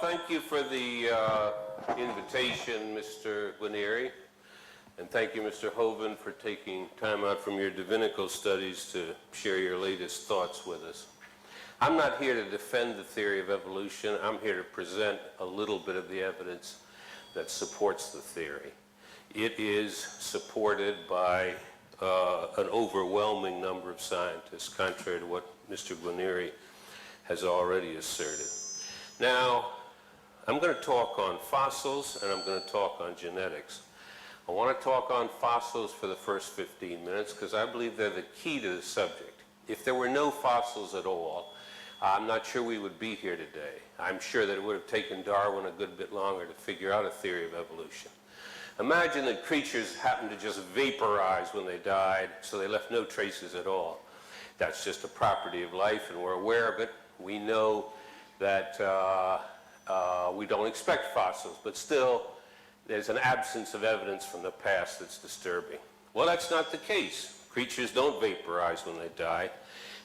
thank you for the invitation, Mr. Guarnieri, and thank you, Mr. Hovind, for taking time out from your divinical studies to share your latest thoughts with us. I'm not here to defend the theory of evolution. I'm here to present a little bit of the evidence that supports the theory. It is supported by an overwhelming number of scientists, contrary to what Mr. Guarnieri has already asserted. Now, I'm going to talk on fossils and I'm going to talk on genetics. I want to talk on fossils for the first 15 minutes because I believe they're the key to the subject. If there were no fossils at all, I'm not sure we would be here today. I'm sure that it would have taken Darwin a good bit longer to figure out a theory of evolution. Imagine that creatures happened to just vaporize when they died, so they left no traces at all. That's just a property of life, and we're aware of it. We know that we don't expect fossils, but still, there's an absence of evidence from the past that's disturbing. Well, that's not the case. Creatures don't vaporize when they die,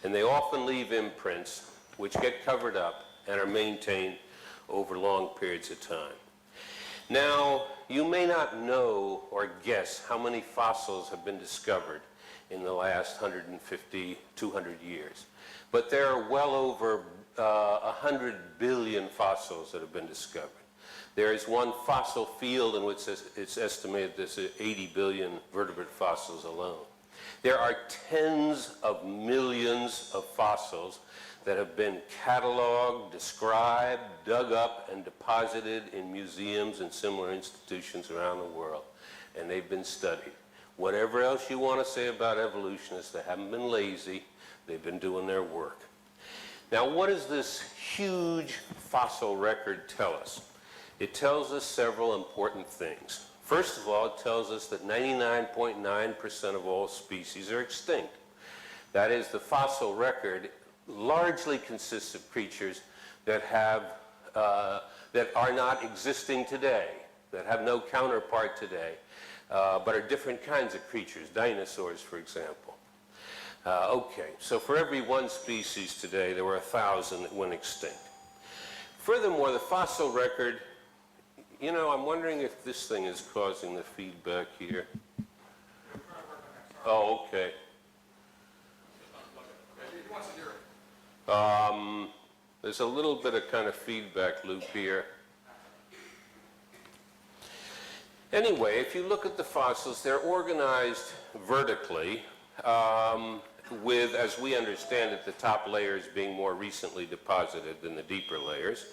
and they often leave imprints which get covered up and are maintained over long periods of time. Now, you may not know or guess how many fossils have been discovered in the last 150, 200 years, but there are well over 100 billion fossils that have been discovered. There is one fossil field in which it's estimated there's 80 billion vertebrate fossils alone. There are tens of millions of fossils that have been cataloged, described, dug up, and deposited in museums and similar institutions around the world, and they've been studied. Whatever else you want to say about evolutionists, they haven't been lazy, they've been doing their work. Now, what does this huge fossil record tell us? It tells us several important things. First of all, it tells us that 99.9% of all species are extinct. That is, the fossil record largely consists of creatures that are not existing today, that have no counterpart today, but are different kinds of creatures, dinosaurs, for example. Okay, so for every one species today, there were 1,000 that went extinct. Furthermore, the fossil record, you know, I'm wondering if this thing is causing the feedback here. Oh, okay. There's a little bit of kind of feedback loop here. Anyway, if you look at the fossils, they're organized vertically, with, as we understand it, the top layers being more recently deposited than the deeper layers.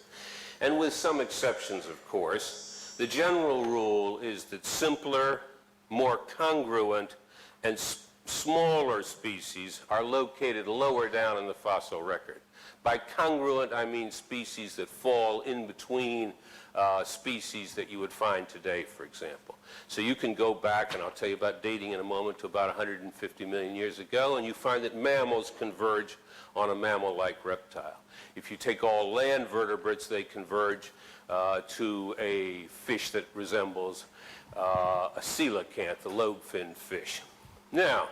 And with some exceptions, of course, the general rule is that simpler, more congruent, and smaller species are located lower down in the fossil record. By congruent, I mean species that fall in between species that you would find today, for example. So you can go back, and I'll tell you about dating in a moment, to about 150 million years ago, and you find that mammals converge on a mammal-like reptile. If you take all land vertebrates, they converge to a fish that resembles a coelacanth, a lobe-finned fish. Now,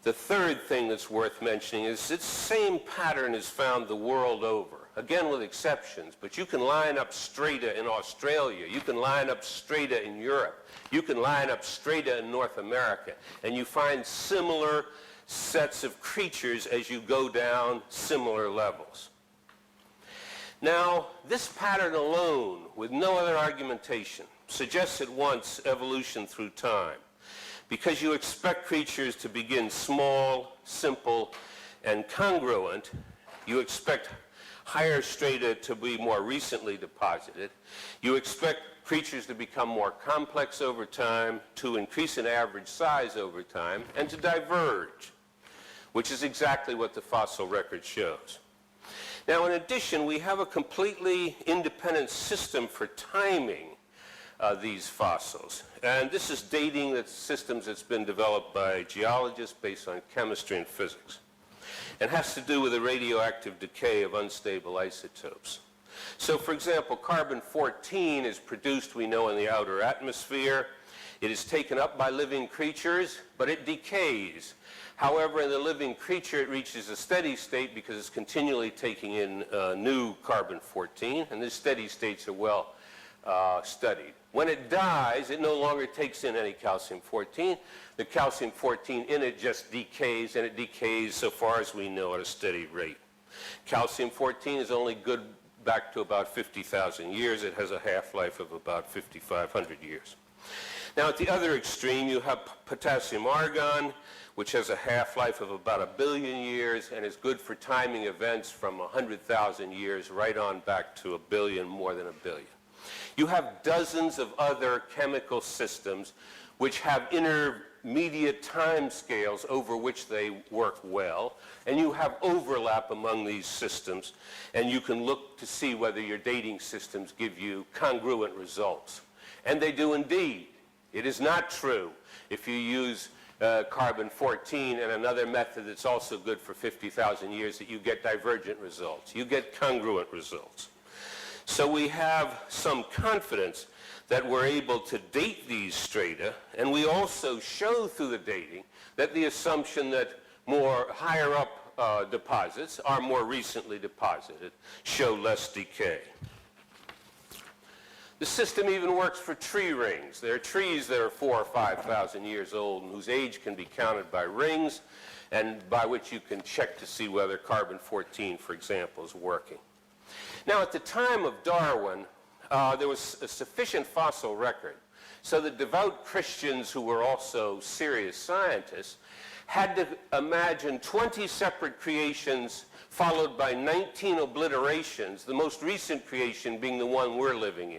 the third thing that's worth mentioning is this same pattern is found the world over, again with exceptions, but you can line up strata in Australia, you can line up strata in Europe, you can line up strata in North America, and you find similar sets of creatures as you go down similar levels. Now, this pattern alone, with no other argumentation, suggests at once evolution through time, because you expect creatures to begin small, simple, and congruent. You expect higher strata to be more recently deposited. You expect creatures to become more complex over time, to increase in average size over time, and to diverge, which is exactly what the fossil record shows. Now, in addition, we have a completely independent system for timing these fossils. And this is dating the systems that's been developed by geologists based on chemistry and physics. It has to do with the radioactive decay of unstable isotopes. So, for example, carbon-14 is produced, we know, in the outer atmosphere. It is taken up by living creatures, but it decays. However, in the living creature, it reaches a steady state because it's continually taking in new carbon-14, and these steady states are well studied. When it dies, it no longer takes in any calcium-14. The calcium-14 in it just decays, and it decays, so far as we know, at a steady rate. Calcium-14 is only good back to about 50,000 years. It has a half-life of about 5,500 years. Now, at the other extreme, you have potassium argon, which has a half-life of about 1 billion years and is good for timing events from 100,000 years right on back to 1 billion, more than 1 billion. You have dozens of other chemical systems which have intermediate time scales over which they work well, and you have overlap among these systems, and you can look to see whether your dating systems give you congruent results. And they do indeed. It is not true if you use carbon-14 and another method that's also good for 50,000 years that you get divergent results. You get congruent results. So we have some confidence that we're able to date these strata, and we also show through the dating that the assumption that more higher up deposits are more recently deposited show less decay. The system even works for tree rings. There are trees that are 4,000 or 5,000 years old and whose age can be counted by rings and by which you can check to see whether carbon-14, for example, is working. Now, at the time of Darwin, there was a sufficient fossil record so that devout Christians who were also serious scientists had to imagine 20 separate creations followed by 19 obliterations, the most recent creation being the one we're living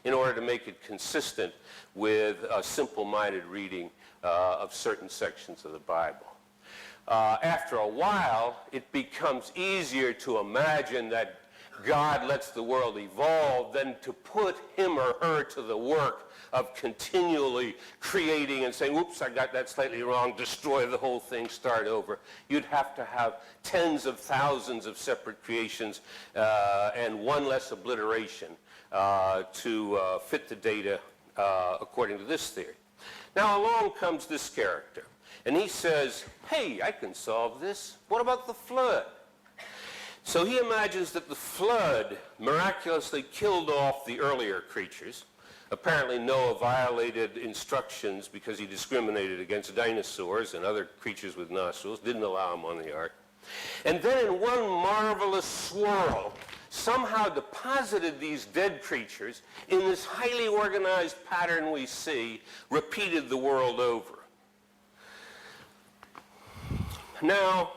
in order to make it consistent with a simple-minded reading of certain sections of the Bible. After a while, it becomes easier to imagine that God lets the world evolve than to put him or her to the work of continually creating and saying, oops, I got that slightly wrong, destroy the whole thing, start over. You'd have to have tens of thousands of separate creations and one less obliteration to fit the data according to this theory. Now along comes this character, and he says, hey, I can solve this. What about the flood? So he imagines that the flood miraculously killed off the earlier creatures. Apparently Noah violated instructions because he discriminated against dinosaurs and other creatures with nostrils, didn't allow them on the ark. And then in one marvelous swirl, somehow deposited these dead creatures in this highly organized pattern we see repeated the world over. Now,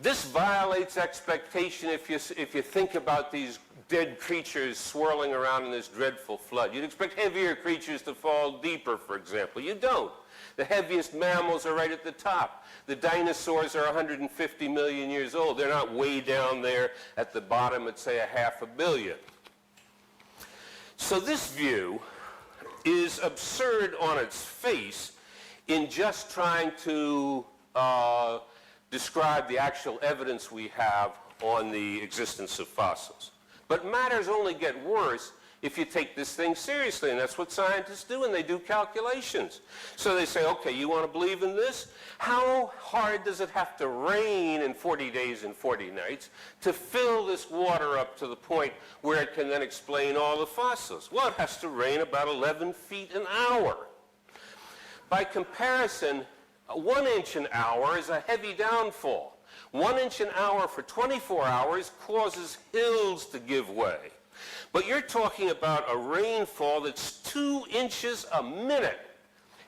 this violates expectation if you think about these dead creatures swirling around in this dreadful flood. You'd expect heavier creatures to fall deeper, for example. You don't. The heaviest mammals are right at the top. The dinosaurs are 150 million years old. They're not way down there at the bottom at, say, 500 million. So this view is absurd on its face in just trying to describe the actual evidence we have on the existence of fossils. But matters only get worse if you take this thing seriously, and that's what scientists do, and they do calculations. So they say, okay, you want to believe in this? How hard does it have to rain in 40 days and 40 nights to fill this water up to the point where it can then explain all the fossils? Well, it has to rain about 11 feet an hour. By comparison, 1 inch an hour is a heavy downfall. 1 inch an hour for 24 hours causes hills to give way. But you're talking about a rainfall that's 2 inches a minute.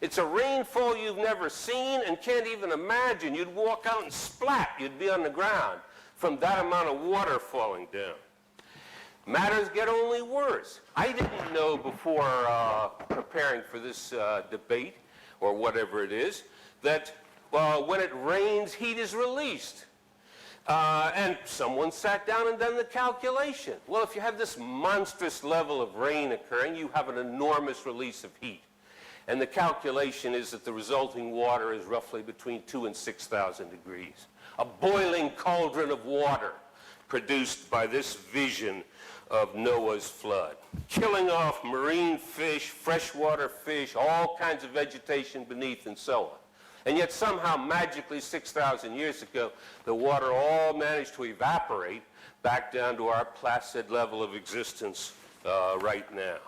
It's a rainfall you've never seen and can't even imagine. You'd walk out and splat. You'd be on the ground from that amount of water falling down. Matters get only worse. I didn't know before preparing for this debate, or whatever it is, that when it rains, heat is released. And someone sat down and done the calculation. Well, if you have this monstrous level of rain occurring, you have an enormous release of heat. And the calculation is that the resulting water is roughly between 2,000 and 6,000 degrees. A boiling cauldron of water produced by this vision of Noah's flood, killing off marine fish, freshwater fish, all kinds of vegetation beneath, and so on. And yet somehow magically 6,000 years ago, the water all managed to evaporate back down to our placid level of existence right now.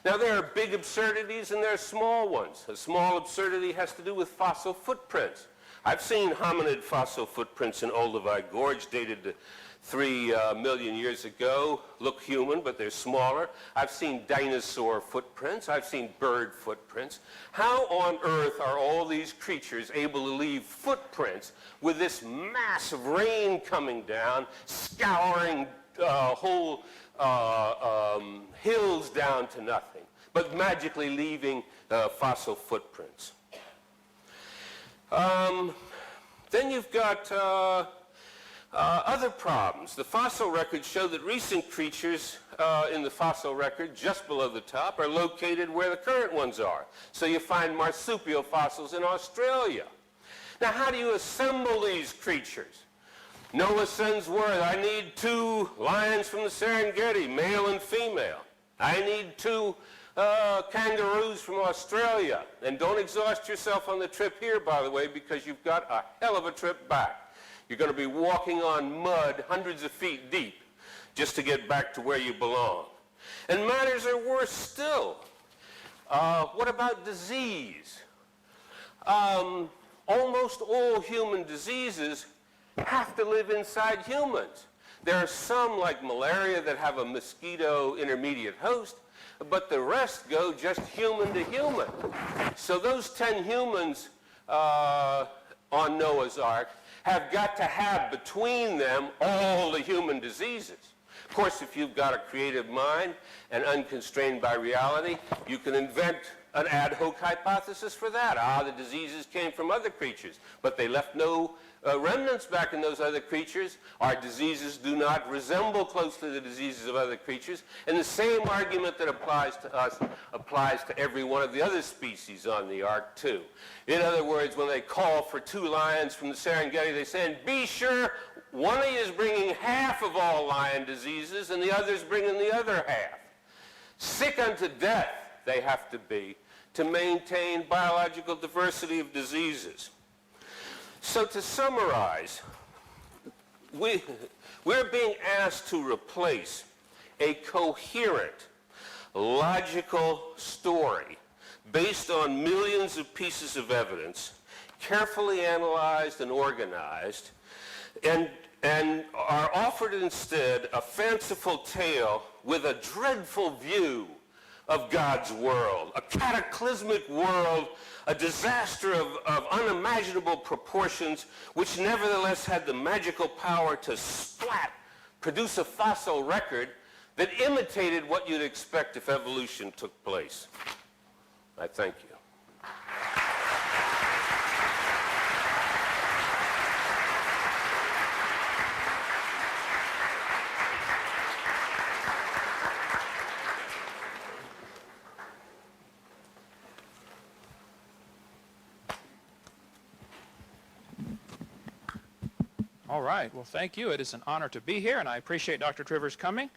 Now, there are big absurdities and there are small ones. A small absurdity has to do with fossil footprints. I've seen hominid fossil footprints in Olduvai Gorge dated to 3 million years ago, look human, but they're smaller. I've seen dinosaur footprints. I've seen bird footprints. How on earth are all these creatures able to leave footprints with this massive rain coming down, scouring whole hills down to nothing, but magically leaving fossil footprints? Then you've got other problems. The fossil records show that recent creatures in the fossil record, just below the top, are located where the current ones are. So you find marsupial fossils in Australia. Now, how do you assemble these creatures? Noah sends word, I need 2 lions from the Serengeti, male and female. I need 2 kangaroos from Australia. And don't exhaust yourself on the trip here, by the way, because you've got a hell of a trip back. You're going to be walking on mud hundreds of feet deep just to get back to where you belong. And matters are worse still. What about disease? Almost all human diseases have to live inside humans. There are some, like malaria, that have a mosquito intermediate host, but the rest go just human to human. So those 10 humans on Noah's Ark have got to have between them all the human diseases. Of course, if you've got a creative mind and unconstrained by reality, you can invent an ad hoc hypothesis for that. The diseases came from other creatures, but they left no remnants back in those other creatures. Our diseases do not resemble closely the diseases of other creatures, and the same argument that applies to us applies to every one of the other species on the Ark too. In other words, when they call for 2 lions from the Serengeti, they say, and be sure one of you is bringing half of all lion diseases and the other's bringing the other half. Sick unto death they have to be to maintain biological diversity of diseases. So to summarize, we're being asked to replace a coherent, logical story based on millions of pieces of evidence, carefully analyzed and organized, and are offered instead a fanciful tale with a dreadful view of God's world, a cataclysmic world, a disaster of unimaginable proportions, which nevertheless had the magical power to produce a fossil record that imitated what you'd expect if evolution took place. I thank you. All right. Well, thank you. It is an honor to be here, and I appreciate Dr. Trivers coming.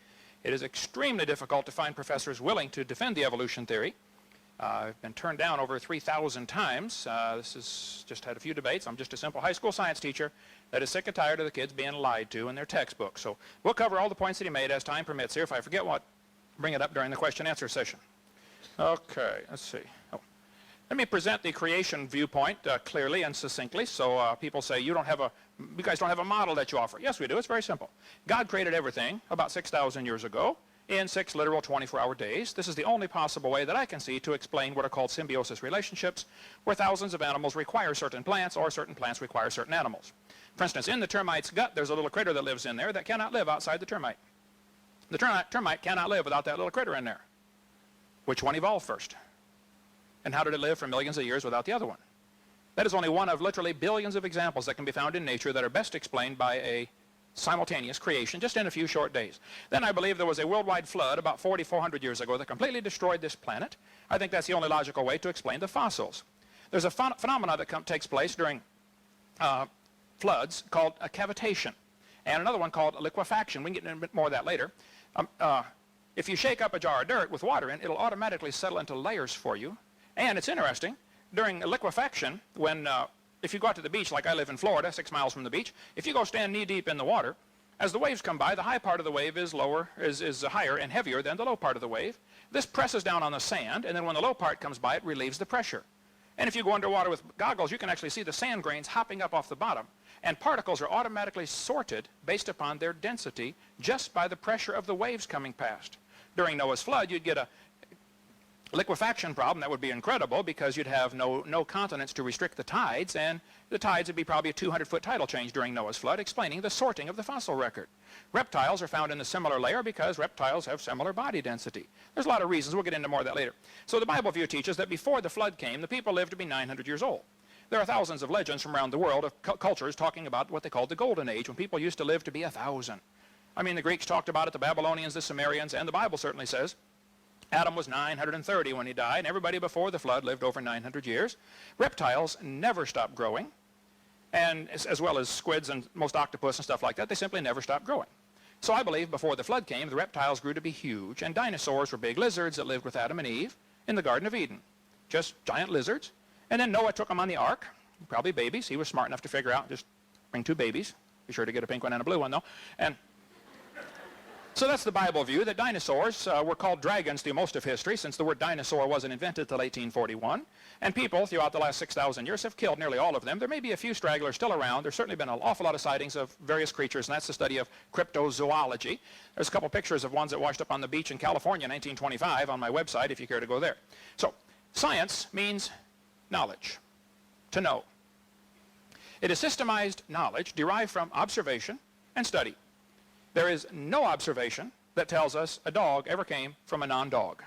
It is extremely difficult to find professors willing to defend the evolution theory. I've been turned down over 3,000 times. This has just had a few debates. I'm just a simple high school science teacher that is sick and tired of the kids being lied to in their textbooks. So we'll cover all the points that he made as time permits here. If I forget what, bring it up during the question-answer session. Okay, let's see. Let me present the creation viewpoint clearly and succinctly. So people say, you guys don't have a model that you offer. Yes, we do. It's very simple. God created everything about 6,000 years ago in 6 literal 24-hour days. This is the only possible way that I can see to explain what are called symbiosis relationships, where thousands of animals require certain plants or certain plants require certain animals. For instance, in the termite's gut, there's a little critter that lives in there that cannot live outside the termite. The termite cannot live without that little critter in there. Which one evolved first? And how did it live for millions of years without the other one? That is only one of literally billions of examples that can be found in nature that are best explained by a simultaneous creation just in a few short days. Then I believe there was a worldwide flood about 4,400 years ago that completely destroyed this planet. I think that's the only logical way to explain the fossils. There's a phenomenon that takes place during floods called a cavitation, and another one called liquefaction. We can get into a bit more of that later. If you shake up a jar of dirt with water in, it'll automatically settle into layers for you. And it's interesting, during liquefaction, when if you go out to the beach, like I live in Florida, 6 miles from the beach, if you go stand knee-deep in the water, as the waves come by, the high part of the wave is higher and heavier than the low part of the wave. This presses down on the sand, and then when the low part comes by, it relieves the pressure. And if you go underwater with goggles, you can actually see the sand grains hopping up off the bottom. And particles are automatically sorted based upon their density just by the pressure of the waves coming past. During Noah's flood, you'd get a liquefaction problem that would be incredible because you'd have no continents to restrict the tides, and the tides would be probably a 200-foot tidal change during Noah's flood, explaining the sorting of the fossil record. Reptiles are found in a similar layer because reptiles have similar body density. There's a lot of reasons. We'll get into more of that later. So the Bible view teaches that before the flood came, the people lived to be 900 years old. There are thousands of legends from around the world of cultures talking about what they called the Golden Age, when people used to live to be 1,000. I mean, the Greeks talked about it, the Babylonians, the Sumerians, and the Bible certainly says Adam was 930 when he died, and everybody before the flood lived over 900 years. Reptiles never stop growing, and as well as squids and most octopus and stuff like that, they simply never stop growing. So I believe before the flood came, the reptiles grew to be huge, and dinosaurs were big lizards that lived with Adam and Eve in the Garden of Eden. Just giant lizards. And then Noah took them on the ark, probably babies. He was smart enough to figure out, just bring 2 babies. Be sure to get a pink one and a blue one, though. And so that's the Bible view, that dinosaurs were called dragons through most of history, since the word dinosaur wasn't invented until 1841. And people throughout the last 6,000 years have killed nearly all of them. There may be a few stragglers still around. There's certainly been an awful lot of sightings of various creatures, and that's the study of cryptozoology. There's a couple pictures of ones that washed up on the beach in California in 1925 on my website if you care to go there. So science means knowledge, to know. It is systemized knowledge derived from observation and study. There is no observation that tells us a dog ever came from a non-dog.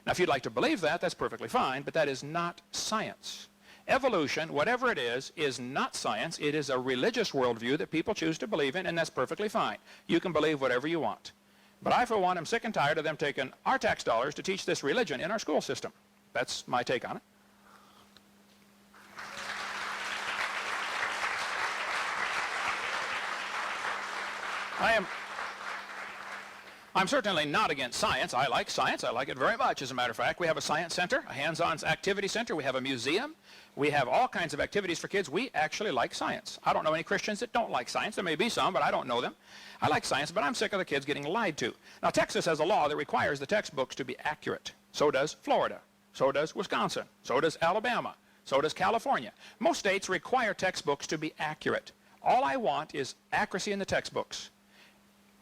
Now, if you'd like to believe that, that's perfectly fine, but that is not science. Evolution, whatever it is not science. It is a religious worldview that people choose to believe in, and that's perfectly fine. You can believe whatever you want. But I, for one, am sick and tired of them taking our tax dollars to teach this religion in our school system. That's my take on it. I'm certainly not against science. I like science. I like it very much. As a matter of fact, we have a science center, a hands-on activity center. We have a museum. We have all kinds of activities for kids. We actually like science. I don't know any Christians that don't like science. There may be some, but I don't know them. I like science, but I'm sick of the kids getting lied to. Now, Texas has a law that requires the textbooks to be accurate. So does Florida. So does Wisconsin. So does Alabama. So does California. Most states require textbooks to be accurate. All I want is accuracy in the textbooks.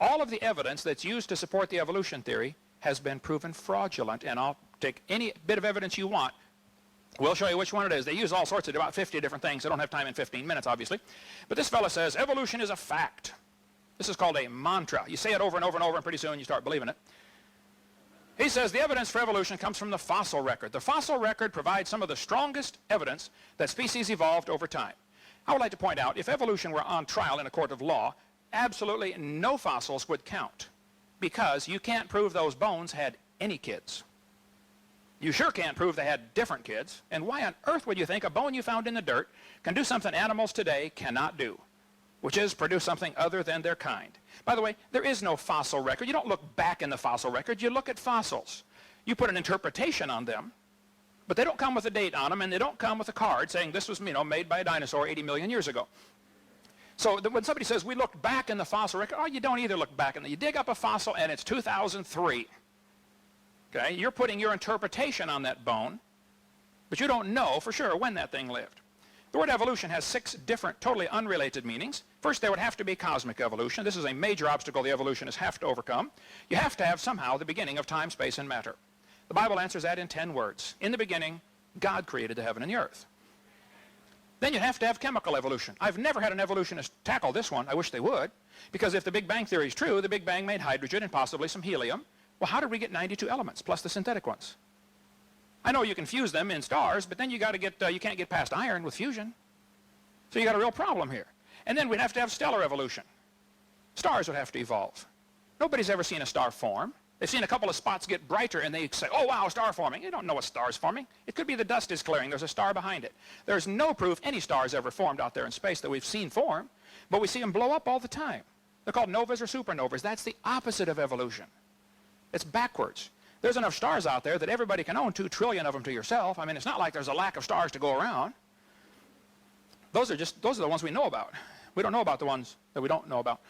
All of the evidence that's used to support the evolution theory has been proven fraudulent, and I'll take any bit of evidence you want. We'll show you which one it is. They use all sorts of about 50 different things. I don't have time in 15 minutes, obviously. But this fellow says evolution is a fact. This is called a mantra. You say it over and over and over, and pretty soon you start believing it. He says the evidence for evolution comes from the fossil record. The fossil record provides some of the strongest evidence that species evolved over time. I would like to point out, if evolution were on trial in a court of law, absolutely no fossils would count, because you can't prove those bones had any kids. You sure can't prove they had different kids. And why on earth would you think a bone you found in the dirt can do something animals today cannot do, which is produce something other than their kind? By the way, there is no fossil record. You don't look back in the fossil record. You look at fossils. You put an interpretation on them, but they don't come with a date on them, and they don't come with a card saying this was, made by a dinosaur 80 million years ago. So when somebody says we looked back in the fossil record, you don't either look back in you dig up a fossil and it's 2003. Okay, you're putting your interpretation on that bone, but you don't know for sure when that thing lived. The word evolution has 6 different, totally unrelated meanings. First, there would have to be cosmic evolution. This is a major obstacle the evolutionists have to overcome. You have to have somehow the beginning of time, space, and matter. The Bible answers that in 10 words. In the beginning, God created the heaven and the earth. Then you have to have chemical evolution. I've never had an evolutionist tackle this one. I wish they would. Because if the Big Bang theory is true, the Big Bang made hydrogen and possibly some helium. Well, how did we get 92 elements plus the synthetic ones? I know you can fuse them in stars, but then you can't get past iron with fusion. So you got a real problem here. And then we'd have to have stellar evolution. Stars would have to evolve. Nobody's ever seen a star form. They've seen a couple of spots get brighter, and they say, oh, wow, a star forming. You don't know what star's forming. It could be the dust is clearing. There's a star behind it. There's no proof any star's ever formed out there in space that we've seen form, but we see them blow up all the time. They're called novas or supernovas. That's the opposite of evolution. It's backwards. There's enough stars out there that everybody can own 2 trillion of them to yourself. I mean, it's not like there's a lack of stars to go around. Those are the ones we know about. We don't know about the ones that we don't know about.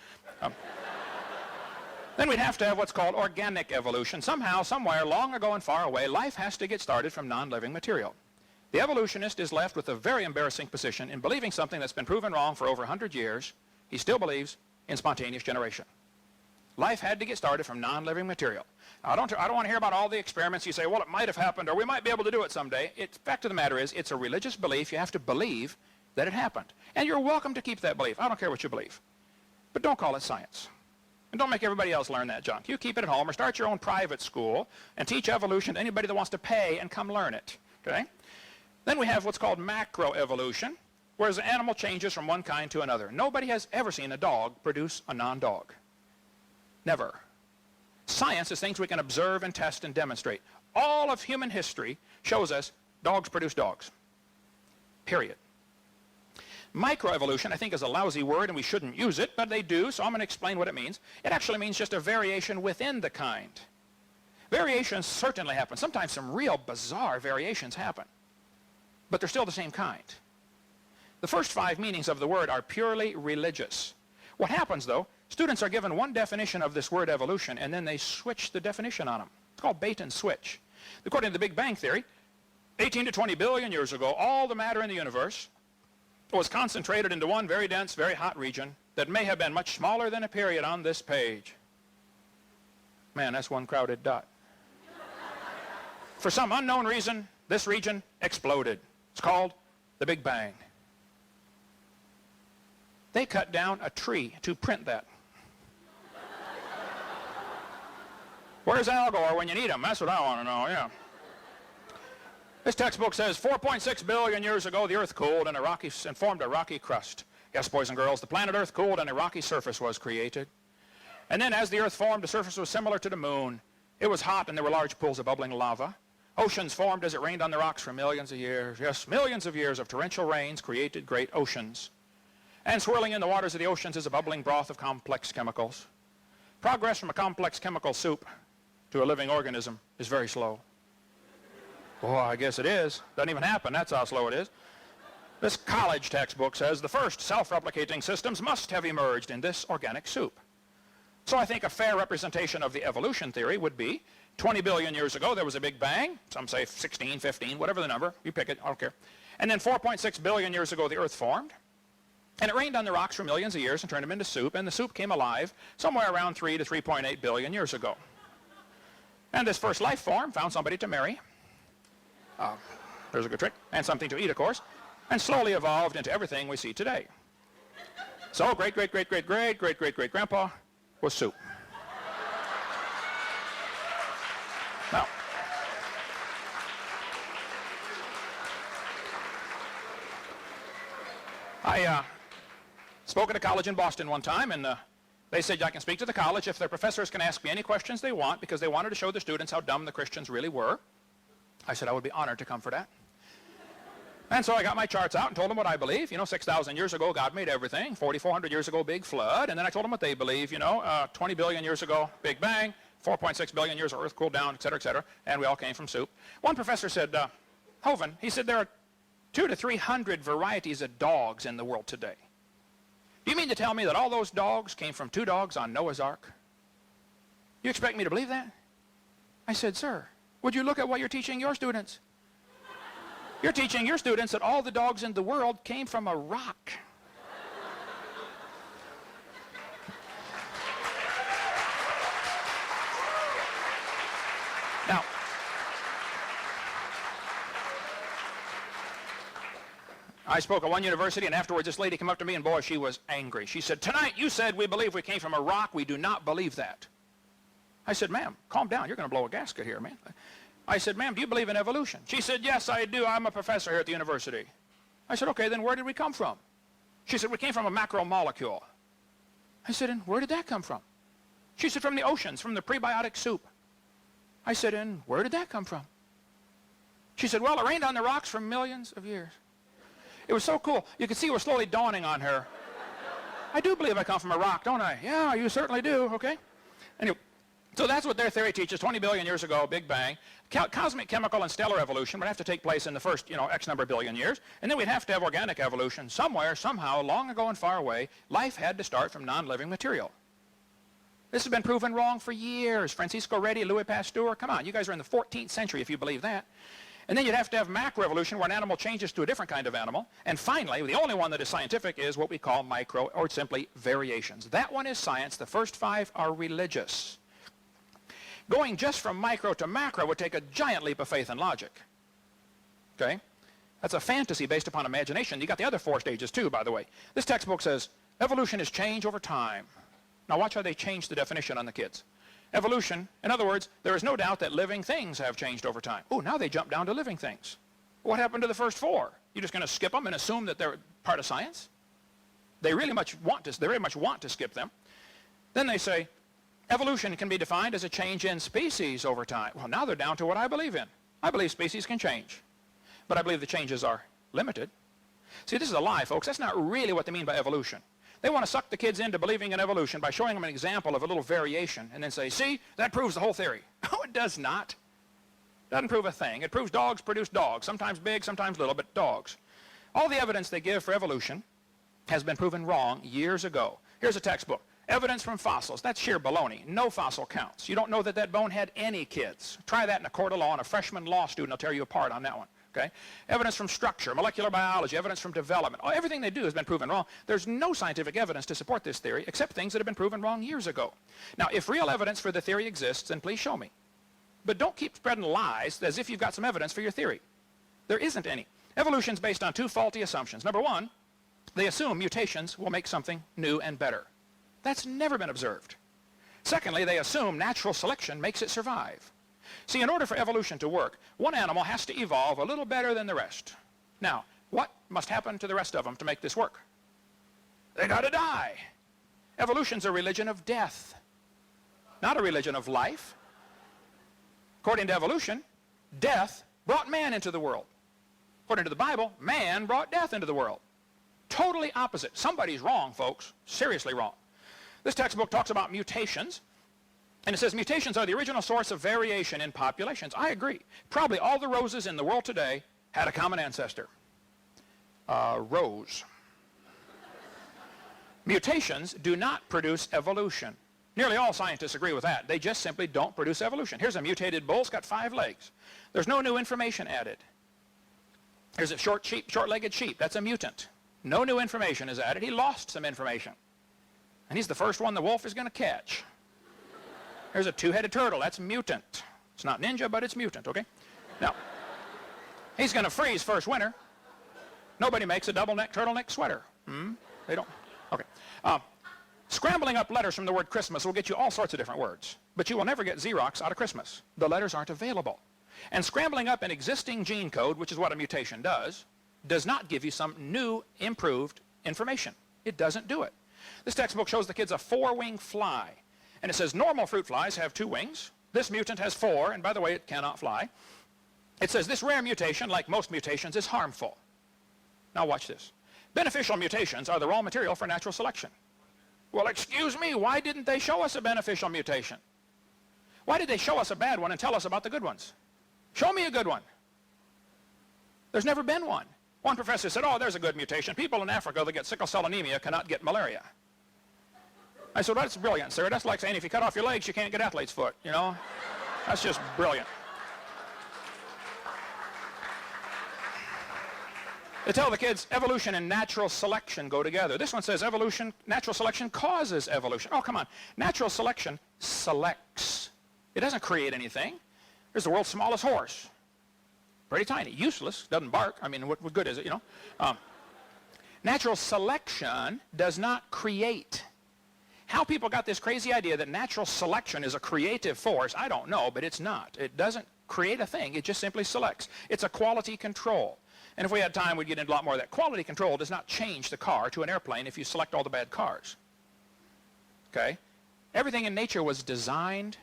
Then we'd have to have what's called organic evolution. Somehow, somewhere, long ago and far away, life has to get started from non-living material. The evolutionist is left with a very embarrassing position in believing something that's been proven wrong for over 100 years. He still believes in spontaneous generation. Life had to get started from non-living material. Now, I don't want to hear about all the experiments. You say, well, it might have happened, or we might be able to do it someday. The fact of the matter is, it's a religious belief. You have to believe that it happened. And you're welcome to keep that belief. I don't care what you believe. But don't call it science. And don't make everybody else learn that junk. You keep it at home or start your own private school and teach evolution to anybody that wants to pay and come learn it. Okay? Then we have what's called macroevolution, whereas an animal changes from one kind to another. Nobody has ever seen a dog produce a non-dog. Never. Science is things we can observe and test and demonstrate. All of human history shows us dogs produce dogs. Period. Microevolution, I think, is a lousy word and we shouldn't use it, but they do, so I'm going to explain what it means. It actually means just a variation within the kind. Variations certainly happen. Sometimes some real bizarre variations happen, but they're still the same kind. The first 5 meanings of the word are purely religious. What happens, though, students are given one definition of this word evolution, and then they switch the definition on them. It's called bait and switch. According to the Big Bang Theory, 18 to 20 billion years ago, all the matter in the universe was concentrated into one very dense, very hot region that may have been much smaller than a period on this page. Man, that's one crowded dot. For some unknown reason, this region exploded. It's called the Big Bang. They cut down a tree to print that. Where's Al Gore when you need him? That's what I want to know, yeah. This textbook says 4.6 billion years ago the Earth cooled and formed a rocky crust. Yes, boys and girls, the planet Earth cooled and a rocky surface was created. And then as the Earth formed, the surface was similar to the moon. It was hot and there were large pools of bubbling lava. Oceans formed as it rained on the rocks for millions of years. Yes, millions of years of torrential rains created great oceans. And swirling in the waters of the oceans is a bubbling broth of complex chemicals. Progress from a complex chemical soup to a living organism is very slow. Well, I guess it is. Doesn't even happen. That's how slow it is. This college textbook says the first self-replicating systems must have emerged in this organic soup. So I think a fair representation of the evolution theory would be 20 billion years ago there was a Big Bang. Some say 16, 15, whatever the number. You pick it. I don't care. And then 4.6 billion years ago the Earth formed. And it rained on the rocks for millions of years and turned them into soup. And the soup came alive somewhere around 3 to 3.8 billion years ago. And this first life form found somebody to marry. There's a good trick. And something to eat, of course. And slowly evolved into everything we see today. So great-great-great-great-great-great-great-great-grandpa was soup. Now, I spoke at a college in Boston one time, and they said I can speak to the college if their professors can ask me any questions they want, because they wanted to show the students how dumb the Christians really were. I said I would be honored to come for that. And so I got my charts out and told them what I believe. 6,000 years ago, God made everything. 4,400 years ago, big flood. And then I told them what they believe. 20 billion years ago, Big Bang. 4.6 billion years, Earth cooled down, et cetera, and we all came from soup. One professor said, Hovind, he said, there are 200 to 300 varieties of dogs in the world today. Do you mean to tell me that all those dogs came from 2 dogs on Noah's Ark? You expect me to believe that? I said, sir, would you look at what you're teaching your students? You're teaching your students that all the dogs in the world came from a rock. Now, I spoke at one university, and afterwards this lady came up to me, and boy, she was angry. She said, tonight you said we believe we came from a rock. We do not believe that. I said, ma'am, calm down. You're going to blow a gasket here, man. I said, ma'am, do you believe in evolution? She said, yes, I do. I'm a professor here at the university. I said, okay, then where did we come from? She said, we came from a macromolecule. I said, and where did that come from? She said, from the oceans, from the prebiotic soup. I said, and where did that come from? She said, well, it rained on the rocks for millions of years. It was so cool. You could see it was slowly dawning on her I do believe I come from a rock, don't I? Yeah, you certainly do, okay? Anyway, so that's what their theory teaches. 20 billion years ago, Big Bang. Cosmic, chemical, and stellar evolution would have to take place in the first, X number of billion years. And then we'd have to have organic evolution somewhere, somehow, long ago and far away. Life had to start from non-living material. This has been proven wrong for years. Francisco Redi, Louis Pasteur, come on, you guys are in the 14th century if you believe that. And then you'd have to have macroevolution where an animal changes to a different kind of animal. And finally, the only one that is scientific is what we call micro, or simply variations. That one is science. The first 5 are religious. Going just from micro to macro would take a giant leap of faith and logic. Okay? That's a fantasy based upon imagination. You got the other 4 stages too, by the way. This textbook says evolution is change over time. Now watch how they change the definition on the kids. Evolution, in other words, there is no doubt that living things have changed over time. Oh, now they jump down to living things. What happened to the first 4? You're just going to skip them and assume that they're part of science? They really much want to skip them. Then they say, evolution can be defined as a change in species over time. Well, now they're down to what I believe in. I believe species can change, but I believe the changes are limited. See, this is a lie, folks. That's not really what they mean by evolution. They want to suck the kids into believing in evolution by showing them an example of a little variation and then say, see, that proves the whole theory. Oh, it does not. It doesn't prove a thing. It proves dogs produce dogs, sometimes big, sometimes little, but dogs. All the evidence they give for evolution has been proven wrong years ago. Here's a textbook. Evidence from fossils. That's sheer baloney. No fossil counts. You don't know that that bone had any kids. Try that in a court of law, and a freshman law student will tear you apart on that one. Okay? Evidence from structure, molecular biology, evidence from development. Everything they do has been proven wrong. There's no scientific evidence to support this theory except things that have been proven wrong years ago. Now, if real evidence for the theory exists, then please show me. But don't keep spreading lies as if you've got some evidence for your theory. There isn't any. Evolution's based on 2 faulty assumptions. Number 1, they assume mutations will make something new and better. That's never been observed. Secondly, they assume natural selection makes it survive. See, in order for evolution to work, one animal has to evolve a little better than the rest. Now, what must happen to the rest of them to make this work? They got to die. Evolution's a religion of death, not a religion of life. According to evolution, death brought man into the world. According to the Bible, man brought death into the world. Totally opposite. Somebody's wrong, folks. Seriously wrong. This textbook talks about mutations. And it says mutations are the original source of variation in populations. I agree. Probably all the roses in the world today had a common ancestor. Rose. Mutations do not produce evolution. Nearly all scientists agree with that. They just simply don't produce evolution. Here's a mutated bull. It's got 5 legs. There's no new information added. Here's a short-legged sheep. That's a mutant. No new information is added. He lost some information. And he's the first one the wolf is going to catch. There's a 2-headed turtle. That's mutant. It's not ninja, but it's mutant, okay? Now, he's going to freeze first winter. Nobody makes a double-neck turtleneck sweater. They don't. Okay. Scrambling up letters from the word Christmas will get you all sorts of different words, but you will never get Xerox out of Christmas. The letters aren't available. And scrambling up an existing gene code, which is what a mutation does not give you some new, improved information. It doesn't do it. This textbook shows the kids a 4-winged fly. And it says normal fruit flies have 2 wings. This mutant has 4, and by the way, it cannot fly. It says this rare mutation, like most mutations, is harmful. Now watch this. Beneficial mutations are the raw material for natural selection. Well, excuse me, why didn't they show us a beneficial mutation? Why did they show us a bad one and tell us about the good ones? Show me a good one. There's never been one. One professor said, oh, there's a good mutation. People in Africa that get sickle cell anemia cannot get malaria. I said, well, that's brilliant, sir. That's like saying if you cut off your legs, you can't get athlete's foot, you know? That's just brilliant. They tell the kids evolution and natural selection go together. This one says natural selection causes evolution. Oh, come on. Natural selection selects. It doesn't create anything. Here's the world's smallest horse. Pretty tiny, useless, doesn't bark. I mean, what good is it, you know? Natural selection does not create. How people got this crazy idea that natural selection is a creative force, I don't know, but it's not. It doesn't create a thing. It just simply selects. It's a quality control. And if we had time, we'd get into a lot more of that. Quality control does not change the car to an airplane if you select all the bad cars. Okay? Everything in nature was designed.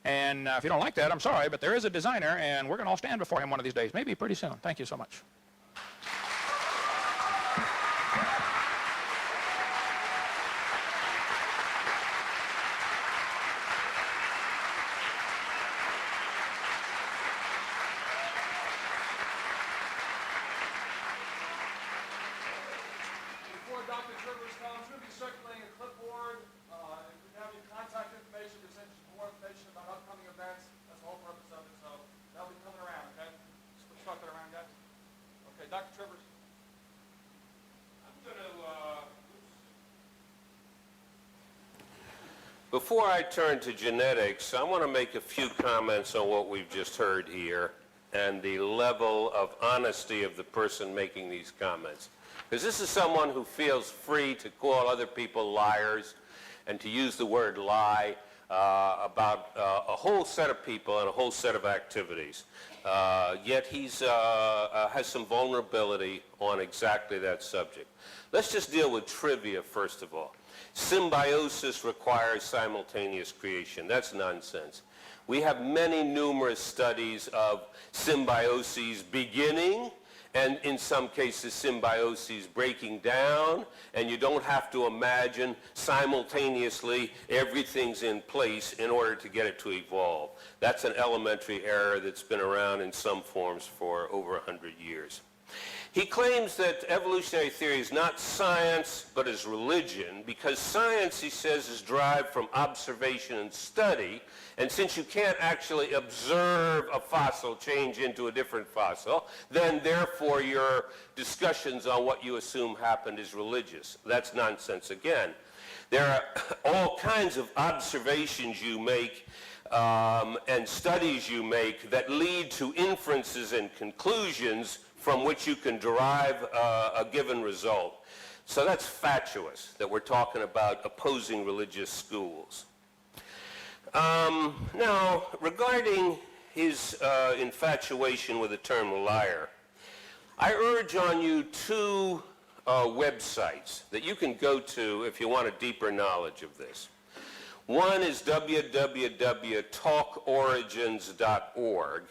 And if you don't like that, I'm sorry, but there is a designer, and we're going to all stand before him one of these days. Maybe pretty soon. Thank you so much. Dr. Trivers comes, we'll be circulating a clipboard. If we have any contact information, we'll send you more information about upcoming events. That's the whole purpose of it. So that'll be coming around, okay? Let's start that around, guys. Okay, Dr. Trivers. I'm going to... Before I turn to genetics, I want to make a few comments on what we've just heard here and the level of honesty of the person making these comments. Because this is someone who feels free to call other people liars and to use the word lie about a whole set of people and a whole set of activities. Yet he's has some vulnerability on exactly that subject. Let's just deal with trivia first of all. Symbiosis requires simultaneous creation. That's nonsense. We have many numerous studies of symbioses beginning and in some cases symbioses breaking down, and you don't have to imagine simultaneously everything's in place in order to get it to evolve. That's an elementary error that's been around in some forms for over 100 years. He claims that evolutionary theory is not science, but is religion, because science, he says, is derived from observation and study, and since you can't actually observe a fossil change into a different fossil, then therefore your discussions on what you assume happened is religious. That's nonsense again. There are all kinds of observations you make and studies you make that lead to inferences and conclusions from which you can derive a given result. So that's fatuous, that we're talking about opposing religious schools. Now, regarding his infatuation with the term liar, I urge on you two websites that you can go to if you want a deeper knowledge of this. One is www.talkorigins.org,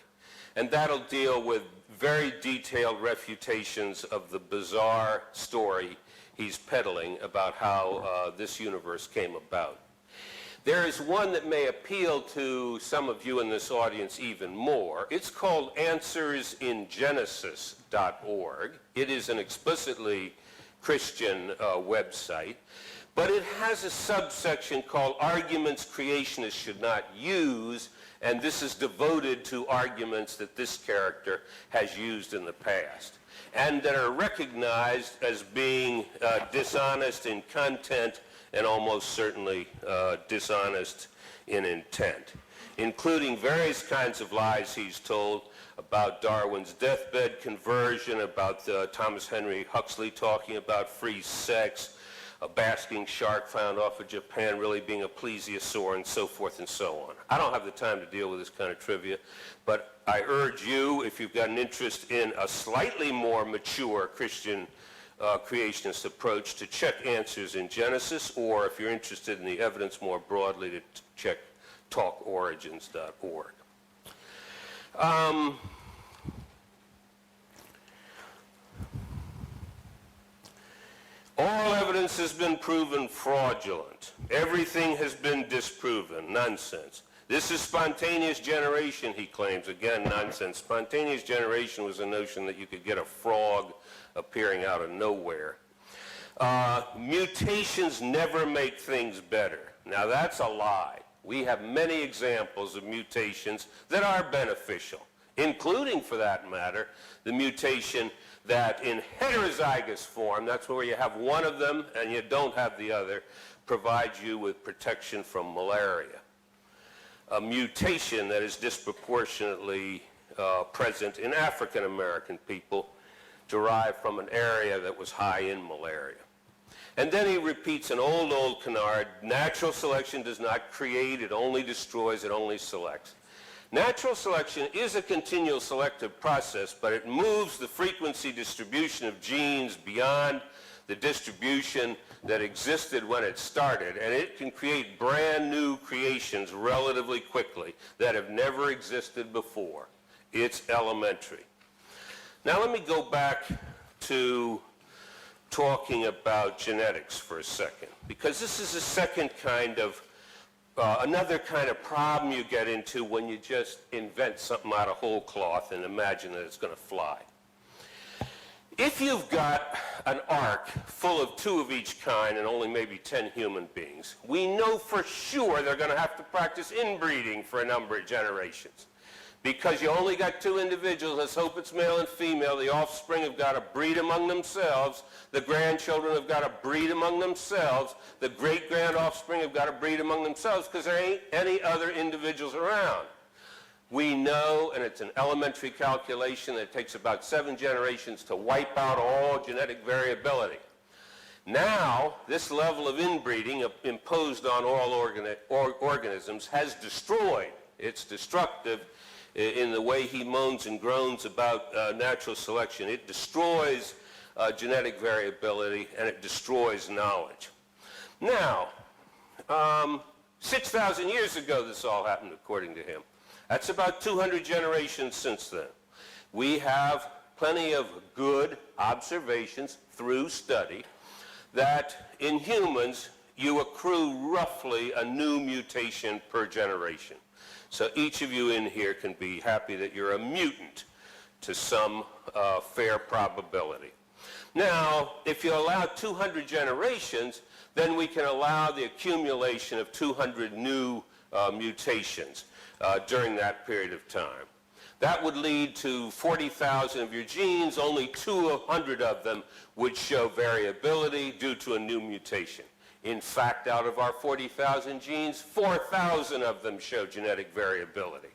and that'll deal with very detailed refutations of the bizarre story he's peddling about how this universe came about. There is one that may appeal to some of you in this audience even more. It's called AnswersInGenesis.org. It is an explicitly Christian website, but it has a subsection called Arguments Creationists Should Not Use, and this is devoted to arguments that this character has used in the past and that are recognized as being dishonest in content and almost certainly dishonest in intent, including various kinds of lies he's told about Darwin's deathbed conversion, about Thomas Henry Huxley talking about free sex, a basking shark found off of Japan really being a plesiosaur, and so forth and so on. I don't have the time to deal with this kind of trivia, but I urge you, if you've got an interest in a slightly more mature Christian creationist approach, to check Answers in Genesis, or if you're interested in the evidence more broadly, to check talkorigins.org. All evidence has been proven fraudulent. Everything has been disproven. Nonsense. This is spontaneous generation, he claims. Again, nonsense. Spontaneous generation was a notion that you could get a frog appearing out of nowhere. Mutations never make things better. Now, that's a lie. We have many examples of mutations that are beneficial, including, for that matter, the mutation that in heterozygous form, that's where you have one of them and you don't have the other, provides you with protection from malaria. A mutation that is disproportionately present in African American people derived from an area that was high in malaria. And then he repeats an old canard: natural selection does not create, it only destroys, it only selects. Natural selection is a continual selective process, but it moves the frequency distribution of genes beyond the distribution that existed when it started, and it can create brand new creations relatively quickly that have never existed before. It's elementary. Now let me go back to talking about genetics for a second, because this is a second kind of another kind of problem you get into when you just invent something out of whole cloth and imagine that it's going to fly. If you've got an ark full of 2 of each kind and only maybe 10 human beings, we know for sure they're going to have to practice inbreeding for a number of generations. Because you only got 2 individuals, let's hope it's male and female, the offspring have got to breed among themselves, the grandchildren have got to breed among themselves, the great-grand offspring have got to breed among themselves because there ain't any other individuals around. We know, and it's an elementary calculation, that it takes about 7 generations to wipe out all genetic variability. Now, this level of inbreeding imposed on all organisms has destroyed. It's destructive in the way he moans and groans about natural selection. It destroys genetic variability, and it destroys knowledge. Now, 6,000 years ago this all happened, according to him. That's about 200 generations since then. We have plenty of good observations through study that in humans you accrue roughly a new mutation per generation. So each of you in here can be happy that you're a mutant to some fair probability. Now, if you allow 200 generations, then we can allow the accumulation of 200 new mutations during that period of time. That would lead to 40,000 of your genes. Only 200 of them would show variability due to a new mutation. In fact, out of our 40,000 genes, 4,000 of them show genetic variability.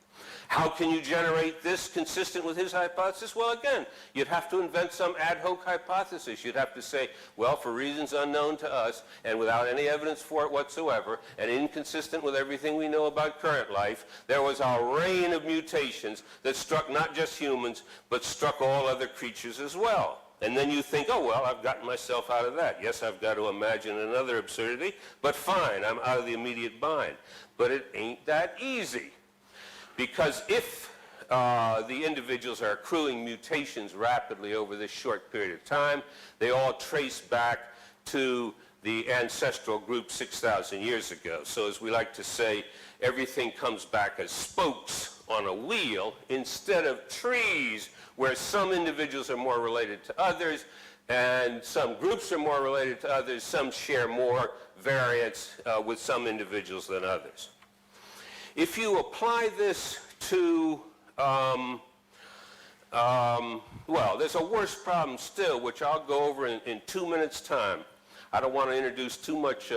How can you generate this consistent with his hypothesis? Well, again, you'd have to invent some ad hoc hypothesis. You'd have to say, well, for reasons unknown to us and without any evidence for it whatsoever and inconsistent with everything we know about current life, there was a rain of mutations that struck not just humans, but struck all other creatures as well. And then you think, oh, well, I've gotten myself out of that. Yes, I've got to imagine another absurdity, but fine, I'm out of the immediate bind. But it ain't that easy. Because if the individuals are accruing mutations rapidly over this short period of time, they all trace back to the ancestral group 6,000 years ago. So as we like to say, everything comes back as spokes on a wheel instead of trees where some individuals are more related to others and some groups are more related to others, some share more variance with some individuals than others. If you apply this to, well, there's a worse problem still, which I'll go over in 2 minutes' time. I don't want to introduce too much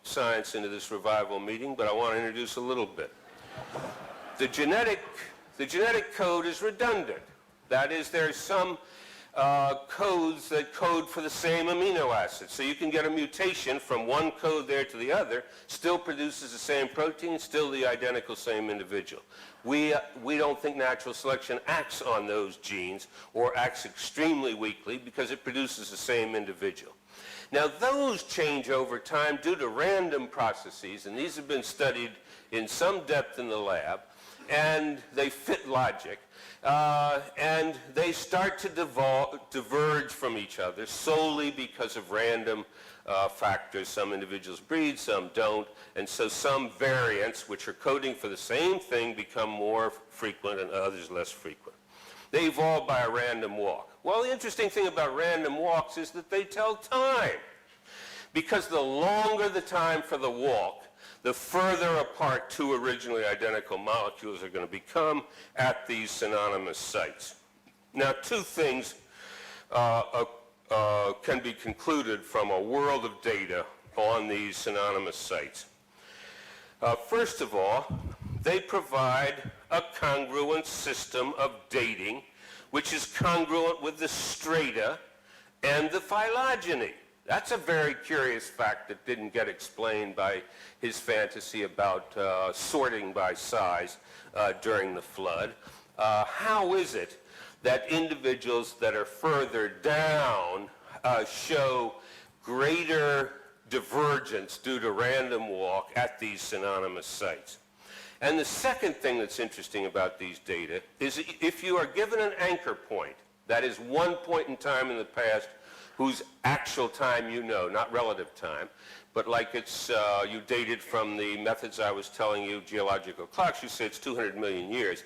science into this revival meeting, but I want to introduce a little bit. The genetic code is redundant. That is, there's some codes that code for the same amino acid. So you can get a mutation from one code there to the other, still produces the same protein, still the identical same individual. We don't think natural selection acts on those genes or acts extremely weakly because it produces the same individual. Now those change over time due to random processes, and these have been studied in some depth in the lab, and they fit logic. And they start to diverge from each other solely because of random factors. Some individuals breed, some don't, and so some variants, which are coding for the same thing, become more frequent and others less frequent. They evolve by a random walk. Well, the interesting thing about random walks is that they tell time, because the longer the time for the walk, the further apart 2 originally identical molecules are going to become at these synonymous sites. Now, 2 things can be concluded from a world of data on these synonymous sites. First of all, they provide a congruent system of dating, which is congruent with the strata and the phylogeny. That's a very curious fact that didn't get explained by his fantasy about sorting by size during the flood. How is it that individuals that are further down show greater divergence due to random walk at these synonymous sites? And the second thing that's interesting about these data is if you are given an anchor point, that is one point in time in the past whose actual time you know, not relative time, but like it's, you dated from the methods I was telling you, geological clocks, you say it's 200 million years.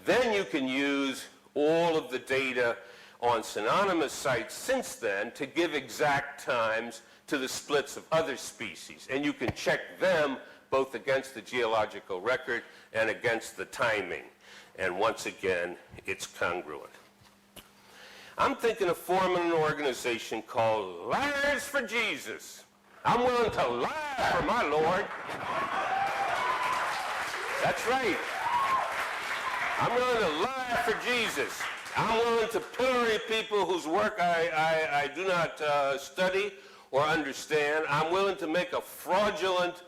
Then you can use all of the data on synonymous sites since then to give exact times to the splits of other species. And you can check them both against the geological record and against the timing. And once again, it's congruent. I'm thinking of forming an organization called Liars for Jesus. I'm willing to lie for my Lord. That's right. I'm willing to lie for Jesus. I'm willing to pillory people whose work I do not study or understand. I'm willing to make a fraudulent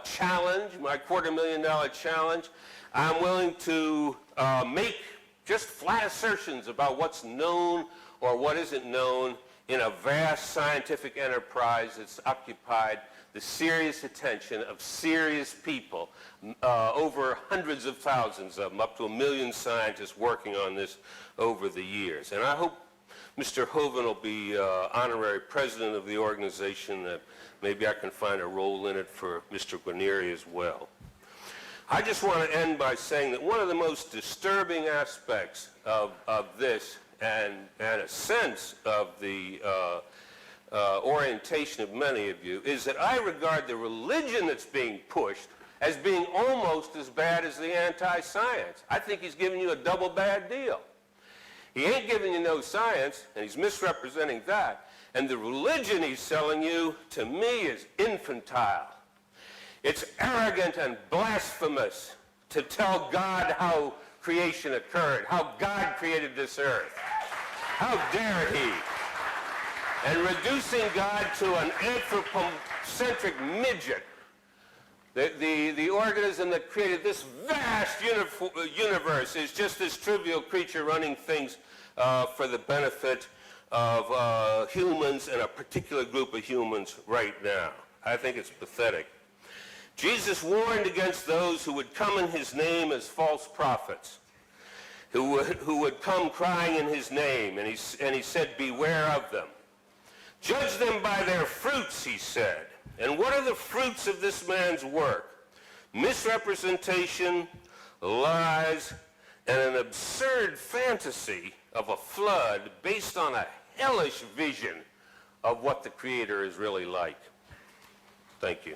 challenge, my $250,000 challenge. I'm willing to make just flat assertions about what's known or what isn't known in a vast scientific enterprise that's occupied the serious attention of serious people, over hundreds of thousands of them, up to 1 million scientists working on this over the years. And I hope Mr. Hovind will be honorary president of the organization. Maybe I can find a role in it for Mr. Guarneri as well. I just want to end by saying that one of the most disturbing aspects of this and a sense of the orientation of many of you is that I regard the religion that's being pushed as being almost as bad as the anti-science. I think he's giving you a double bad deal. He ain't giving you no science, and he's misrepresenting that. And the religion he's selling you, to me, is infantile. It's arrogant and blasphemous to tell God how creation occurred, how God created this earth. How dare he? And reducing God to an anthropocentric midget, the organism that created this vast universe is just this trivial creature running things for the benefit of humans and a particular group of humans right now. I think it's pathetic. Jesus warned against those who would come in his name as false prophets, who would come crying in his name, and he said, beware of them. Judge them by their fruits, he said. And what are the fruits of this man's work? Misrepresentation, lies, and an absurd fantasy of a flood based on a hellish vision of what the Creator is really like. Thank you.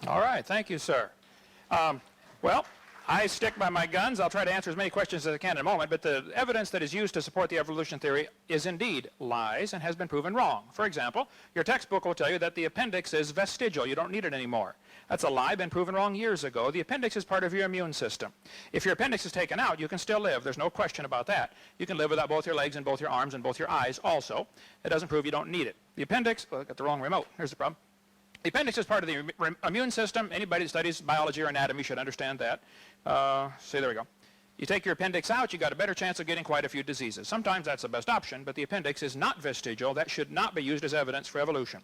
All right, thank you, sir. Well, I stick by my guns. I'll try to answer as many questions as I can in a moment, but the evidence that is used to support the evolution theory is indeed lies and has been proven wrong. For example, your textbook will tell you that the appendix is vestigial. You don't need it anymore. That's a lie, been proven wrong years ago. The appendix is part of your immune system. If your appendix is taken out, you can still live. There's no question about that. You can live without both your legs and both your arms and both your eyes also. It doesn't prove you don't need it. The appendix, I got the wrong remote. Here's the problem. The appendix is part of the immune system. Anybody that studies biology or anatomy should understand that. See, there we go. You take your appendix out, you got a better chance of getting quite a few diseases. Sometimes that's the best option, but the appendix is not vestigial. That should not be used as evidence for evolution.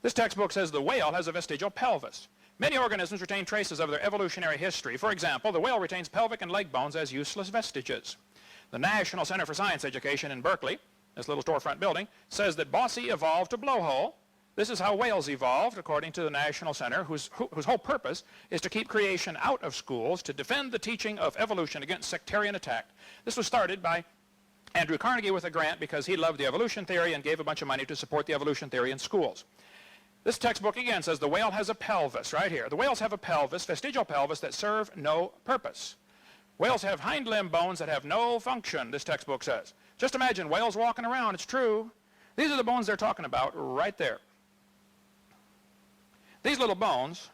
This textbook says the whale has a vestigial pelvis. Many organisms retain traces of their evolutionary history. For example, the whale retains pelvic and leg bones as useless vestiges. The National Center for Science Education in Berkeley, this little storefront building, says that Bossy evolved to blowhole. This is how whales evolved, according to the National Center, whose whole purpose is to keep creation out of schools, to defend the teaching of evolution against sectarian attack. This was started by Andrew Carnegie with a grant because he loved the evolution theory and gave a bunch of money to support the evolution theory in schools. This textbook again says the whale has a pelvis, right here. The whales have a pelvis, vestigial pelvis, that serve no purpose. Whales have hind limb bones that have no function, this textbook says. Just imagine whales walking around, it's true. These are the bones they're talking about right there. These little bones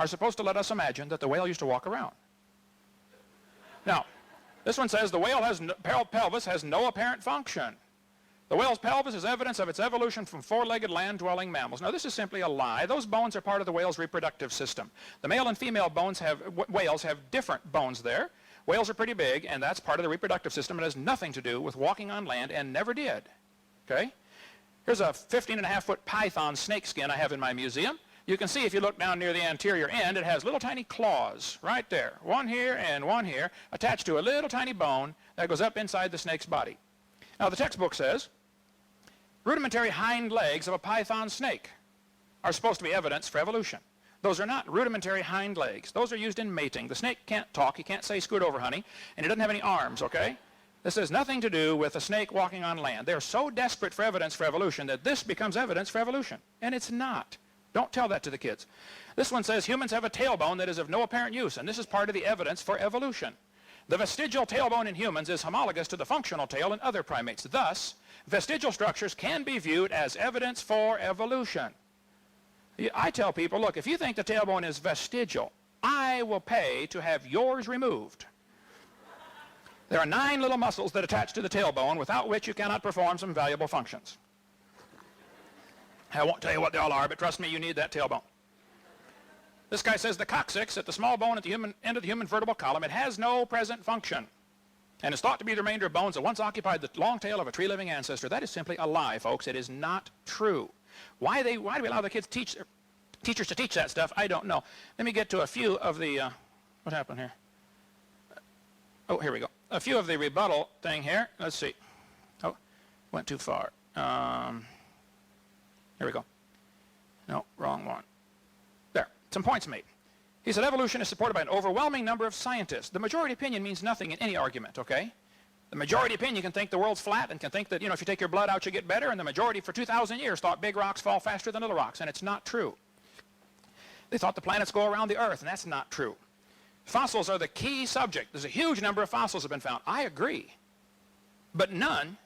are supposed to let us imagine that the whale used to walk around. Now, this one says the whale's pelvis has no apparent function. The whale's pelvis is evidence of its evolution from four-legged land-dwelling mammals. Now, this is simply a lie. Those bones are part of the whale's reproductive system. The male and female whales have different bones there. Whales are pretty big, and that's part of the reproductive system. It has nothing to do with walking on land and never did. Okay? Here's a 15.5-foot python snake skin I have in my museum. You can see if you look down near the anterior end, it has little tiny claws right there. One here and one here, attached to a little tiny bone that goes up inside the snake's body. Now, the textbook says rudimentary hind legs of a python snake are supposed to be evidence for evolution. Those are not rudimentary hind legs. Those are used in mating. The snake can't talk. He can't say scoot over, honey. And he doesn't have any arms, okay? This has nothing to do with a snake walking on land. They're so desperate for evidence for evolution that this becomes evidence for evolution. And it's not. Don't tell that to the kids. This one says humans have a tailbone that is of no apparent use, and this is part of the evidence for evolution. The vestigial tailbone in humans is homologous to the functional tail in other primates. Thus, vestigial structures can be viewed as evidence for evolution. I tell people, look, if you think the tailbone is vestigial, I will pay to have yours removed. There are 9 little muscles that attach to the tailbone without which you cannot perform some valuable functions. I won't tell you what they all are, but trust me, you need that tailbone. This guy says the coccyx at the small bone at the end of the human vertebral column, it has no present function and is thought to be the remainder of bones that once occupied the long tail of a tree-living ancestor. That is simply a lie, folks. It is not true. Why do we allow the kids teachers to teach that stuff? I don't know. Let me get to a few of the, what happened here? Oh, here we go. A few of the rebuttal thing here. Let's see. Oh, went too far. Here we go. No, wrong one. There, some points made. He said evolution is supported by an overwhelming number of scientists. The majority opinion means nothing in any argument, okay? The majority opinion can think the world's flat and can think that, if you take your blood out, you get better, and the majority for 2,000 years thought big rocks fall faster than little rocks, and it's not true. They thought the planets go around the Earth, and that's not true. Fossils are the key subject. There's a huge number of fossils have been found. I agree, but none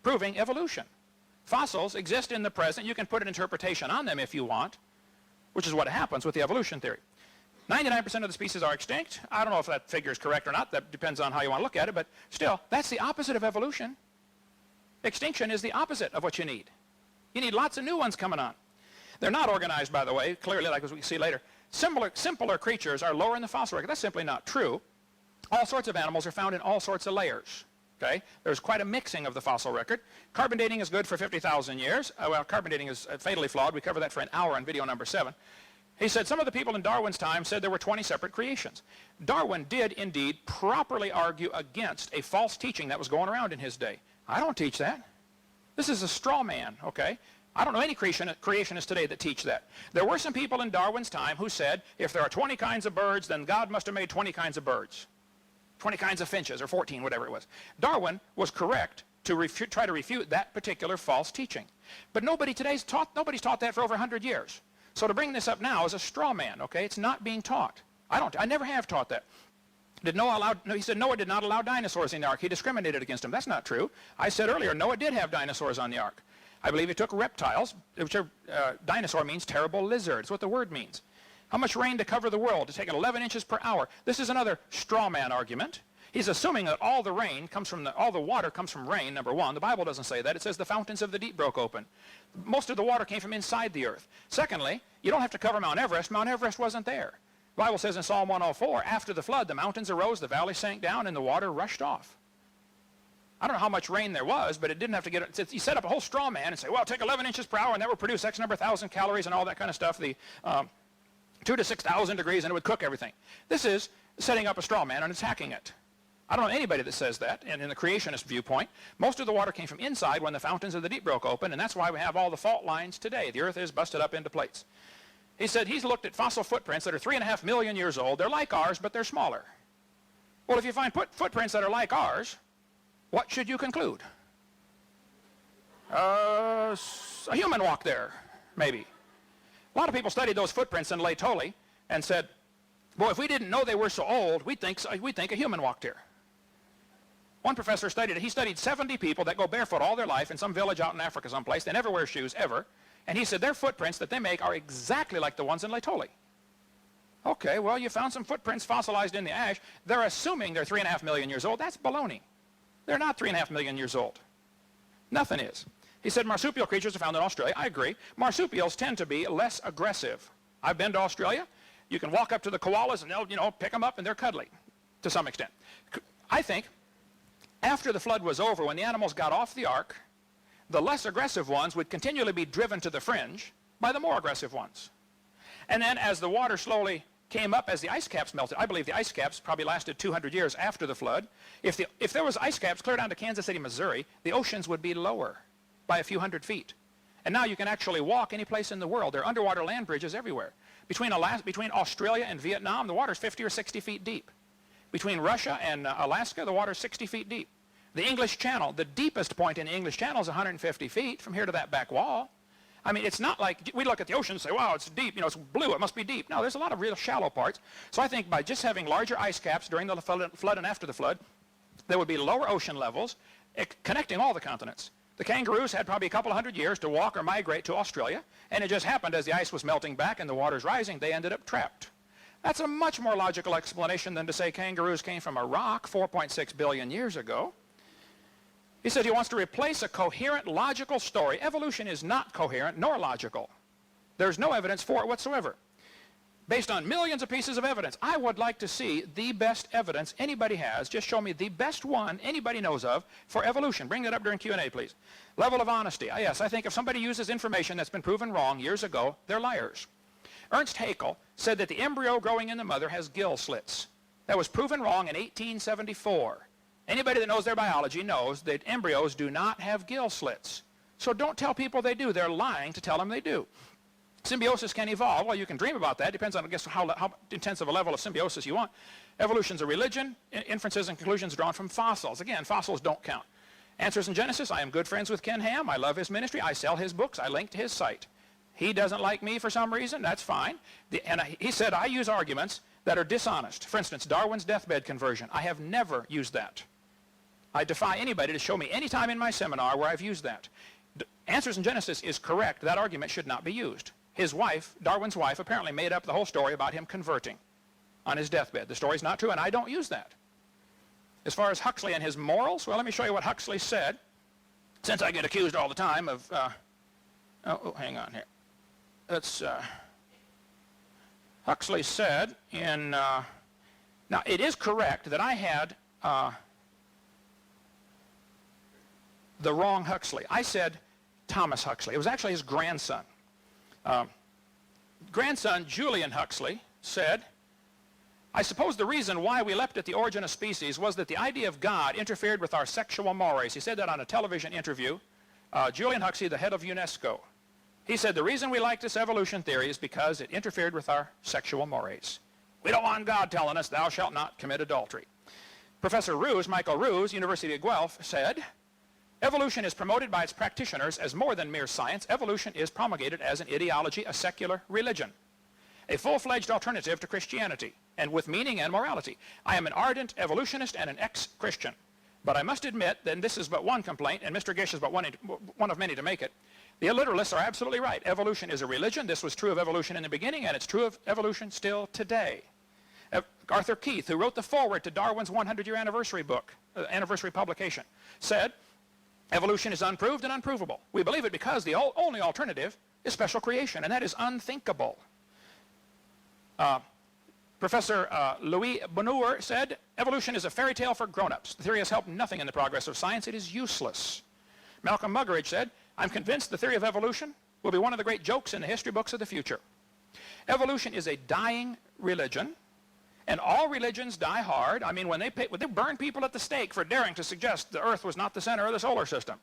proving evolution. Fossils exist in the present. You can put an interpretation on them if you want, which is what happens with the evolution theory. 99% of the species are extinct. I don't know if that figure is correct or not. That depends on how you want to look at it, but still, that's the opposite of evolution. Extinction is the opposite of what you need. You need lots of new ones coming on. They're not organized, by the way, clearly, like as we can see later. Simpler creatures are lower in the fossil record. That's simply not true. All sorts of animals are found in all sorts of layers. Okay? There's quite a mixing of the fossil record. Carbon dating is good for 50,000 years. Well, carbon dating is fatally flawed. We cover that for an hour in video number 7. He said some of the people in Darwin's time said there were 20 separate creations. Darwin did indeed properly argue against a false teaching that was going around in his day. I don't teach that. This is a straw man, okay? I don't know any creationists today that teach that. There were some people in Darwin's time who said if there are 20 kinds of birds, then God must have made 20 kinds of birds. 20 kinds of finches, or 14, whatever it was. Darwin was correct to try to refute that particular false teaching. But nobody's taught that for over 100 years. So to bring this up now is a straw man, okay? It's not being taught. I never have taught that. He said Noah did not allow dinosaurs in the ark. He discriminated against them. That's not true. I said earlier Noah did have dinosaurs on the ark. I believe he took reptiles, which are, dinosaur means terrible lizard. That's what the word means. How much rain to cover the world? To take 11 inches per hour. This is another straw man argument. He's assuming that all the water comes from rain, number one. The Bible doesn't say that. It says the fountains of the deep broke open. Most of the water came from inside the earth. Secondly, you don't have to cover Mount Everest. Mount Everest wasn't there. The Bible says in Psalm 104, after the flood, the mountains arose, the valley sank down, and the water rushed off. I don't know how much rain there was, but it didn't have to get... You set up a whole straw man and say, well, take 11 inches per hour, and that will produce X number of thousand calories and all that kind of stuff. The 2 to 6,000 degrees, and it would cook everything. This is setting up a straw man and attacking it. I don't know anybody that says that, and in the creationist viewpoint, most of the water came from inside when the fountains of the deep broke open, and that's why we have all the fault lines today. The earth is busted up into plates. He said he's looked at fossil footprints that are 3.5 million years old. They're like ours, but they're smaller. Well, if you find footprints that are like ours, what should you conclude? A human walked there, maybe. A lot of people studied those footprints in Lake Tolly and said, boy, if we didn't know they were so old, we'd think a human walked here. One professor studied it. He studied 70 people that go barefoot all their life in some village out in Africa someplace. They never wear shoes, ever. And he said their footprints that they make are exactly like the ones in Lake Tolly. Okay, well, you found some footprints fossilized in the ash. They're assuming they're 3.5 million years old. That's baloney. They're not 3.5 million years old. Nothing is. He said marsupial creatures are found in Australia. I agree. Marsupials tend to be less aggressive. I've been to Australia. You can walk up to the koalas and they'll, pick them up and they're cuddly to some extent. I think after the flood was over, when the animals got off the ark, the less aggressive ones would continually be driven to the fringe by the more aggressive ones. And then as the water slowly came up, as the ice caps melted, I believe the ice caps probably lasted 200 years after the flood. If there was ice caps clear down to Kansas City, Missouri, the oceans would be lower by a few hundred feet. And now you can actually walk any place in the world. There are underwater land bridges everywhere. Between Australia and Vietnam, the water's 50 or 60 feet deep. Between Russia and Alaska, the water's 60 feet deep. The English Channel, the deepest point in the English Channel is 150 feet from here to that back wall. I mean, it's not like we look at the ocean and say, wow, it's deep, it's blue, it must be deep. No, there's a lot of real shallow parts. So I think by just having larger ice caps during the flood and after the flood, there would be lower ocean levels connecting all the continents. The kangaroos had probably a couple of hundred years to walk or migrate to Australia, and it just happened as the ice was melting back and the water's rising, they ended up trapped. That's a much more logical explanation than to say kangaroos came from a rock 4.6 billion years ago. He said he wants to replace a coherent, logical story. Evolution is not coherent nor logical. There's no evidence for it whatsoever. Based on millions of pieces of evidence, I would like to see the best evidence anybody has. Just show me the best one anybody knows of for evolution. Bring that up during Q&A, please. Level of honesty. Yes, I think if somebody uses information that's been proven wrong years ago, they're liars. Ernst Haeckel said that the embryo growing in the mother has gill slits. That was proven wrong in 1874. Anybody that knows their biology knows that embryos do not have gill slits. So don't tell people they do. They're lying to tell them they do. Symbiosis can evolve. Well, you can dream about that. Depends on, I guess, how intensive a level of symbiosis you want. Evolution's a religion. Inferences and conclusions drawn from fossils. Again, fossils don't count. Answers in Genesis. I am good friends with Ken Ham. I love his ministry. I sell his books. I link to his site. He doesn't like me for some reason. That's fine. He said I use arguments that are dishonest. For instance, Darwin's deathbed conversion. I have never used that. I defy anybody to show me any time in my seminar where I've used that. Answers in Genesis is correct. That argument should not be used. His wife, Darwin's wife, apparently made up the whole story about him converting on his deathbed. The story's not true, and I don't use that. As far as Huxley and his morals, well, let me show you what Huxley said, since I get accused all the time of, hang on here. Let's, Huxley said in, now it is correct that I had the wrong Huxley. I said Thomas Huxley. It was actually his grandson. Grandson Julian Huxley said, I suppose the reason why we leapt at the origin of species was that the idea of God interfered with our sexual mores. He said that on a television interview. Julian Huxley, the head of UNESCO. He said the reason we like this evolution theory is because it interfered with our sexual mores. We don't want God telling us thou shalt not commit adultery. Professor Roos, Michael Roos, University of Guelph, said, evolution is promoted by its practitioners as more than mere science. Evolution is promulgated as an ideology, a secular religion, a full-fledged alternative to Christianity, and with meaning and morality. I am an ardent evolutionist and an ex-Christian. But I must admit, and this is but one complaint, and Mr. Gish is but one of many to make it, the illiteralists are absolutely right. Evolution is a religion. This was true of evolution in the beginning, and it's true of evolution still today. Arthur Keith, who wrote the foreword to Darwin's 100-year anniversary book, anniversary publication, said, evolution is unproved and unprovable. We believe it because the only alternative is special creation, and that is unthinkable. Professor Louis Bonheur said, evolution is a fairy tale for grown-ups. The theory has helped nothing in the progress of science. It is useless. Malcolm Muggeridge said, I'm convinced the theory of evolution will be one of the great jokes in the history books of the future. Evolution is a dying religion, and all religions die hard. I mean, when they burn people at the stake for daring to suggest the Earth was not the center of the solar system.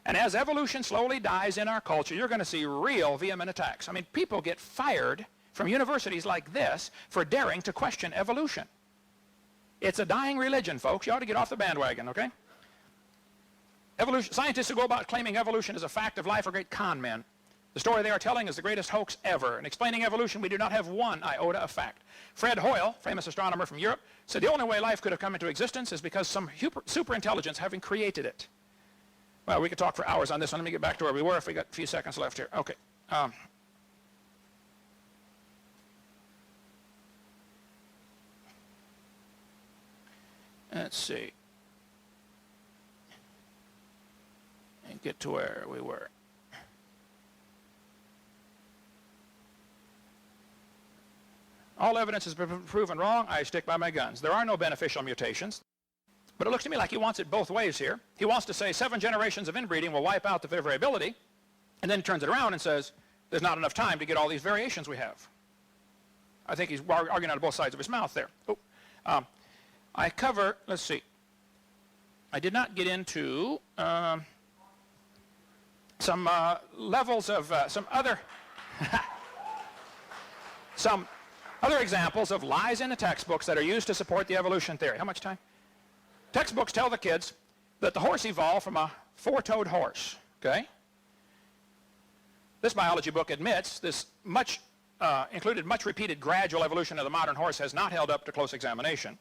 And as evolution slowly dies in our culture, you're going to see real vehement attacks. I mean, people get fired from universities like this for daring to question evolution. It's a dying religion, folks. You ought to get off the bandwagon, okay? Scientists who go about claiming evolution as a fact of life are great con men. The story they are telling is the greatest hoax ever. In explaining evolution, we do not have one iota of fact. Fred Hoyle, famous astronomer from Europe, said the only way life could have come into existence is because some superintelligence having created it. Well, we could talk for hours on this one. Let me get back to where we were if we got a few seconds left here. Okay. Let's see. And get to where we were. All evidence has been proven wrong. I stick by my guns. There are no beneficial mutations. But it looks to me like he wants it both ways here. He wants to say 7 generations of inbreeding will wipe out the variability, and then turns it around and says there's not enough time to get all these variations we have. I think he's arguing out of both sides of his mouth there. I cover, let's see. I did not get into some levels of some other examples of lies in the textbooks that are used to support the evolution theory. How much time? Textbooks tell the kids that the horse evolved from a 4-toed horse, okay? This biology book admits this included much repeated gradual evolution of the modern horse has not held up to close examination.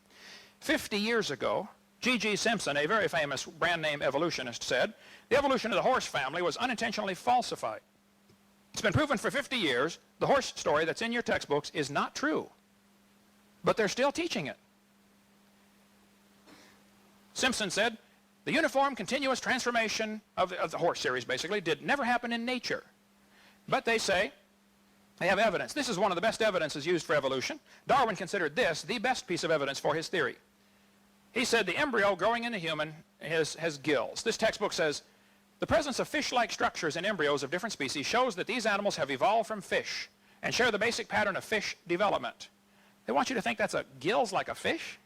50 years ago, G.G. Simpson, a very famous brand name evolutionist, said the evolution of the horse family was unintentionally falsified. It's been proven for 50 years the horse story that's in your textbooks is not true, but they're still teaching it. Simpson said the uniform continuous transformation of the horse series basically did never happen in nature. But they say they have evidence. This is one of the best evidences used for evolution. Darwin considered this the best piece of evidence for his theory. He said the embryo growing in the human has gills. This textbook says the presence of fish-like structures in embryos of different species shows that these animals have evolved from fish and share the basic pattern of fish development. They want you to think that's gills like a fish?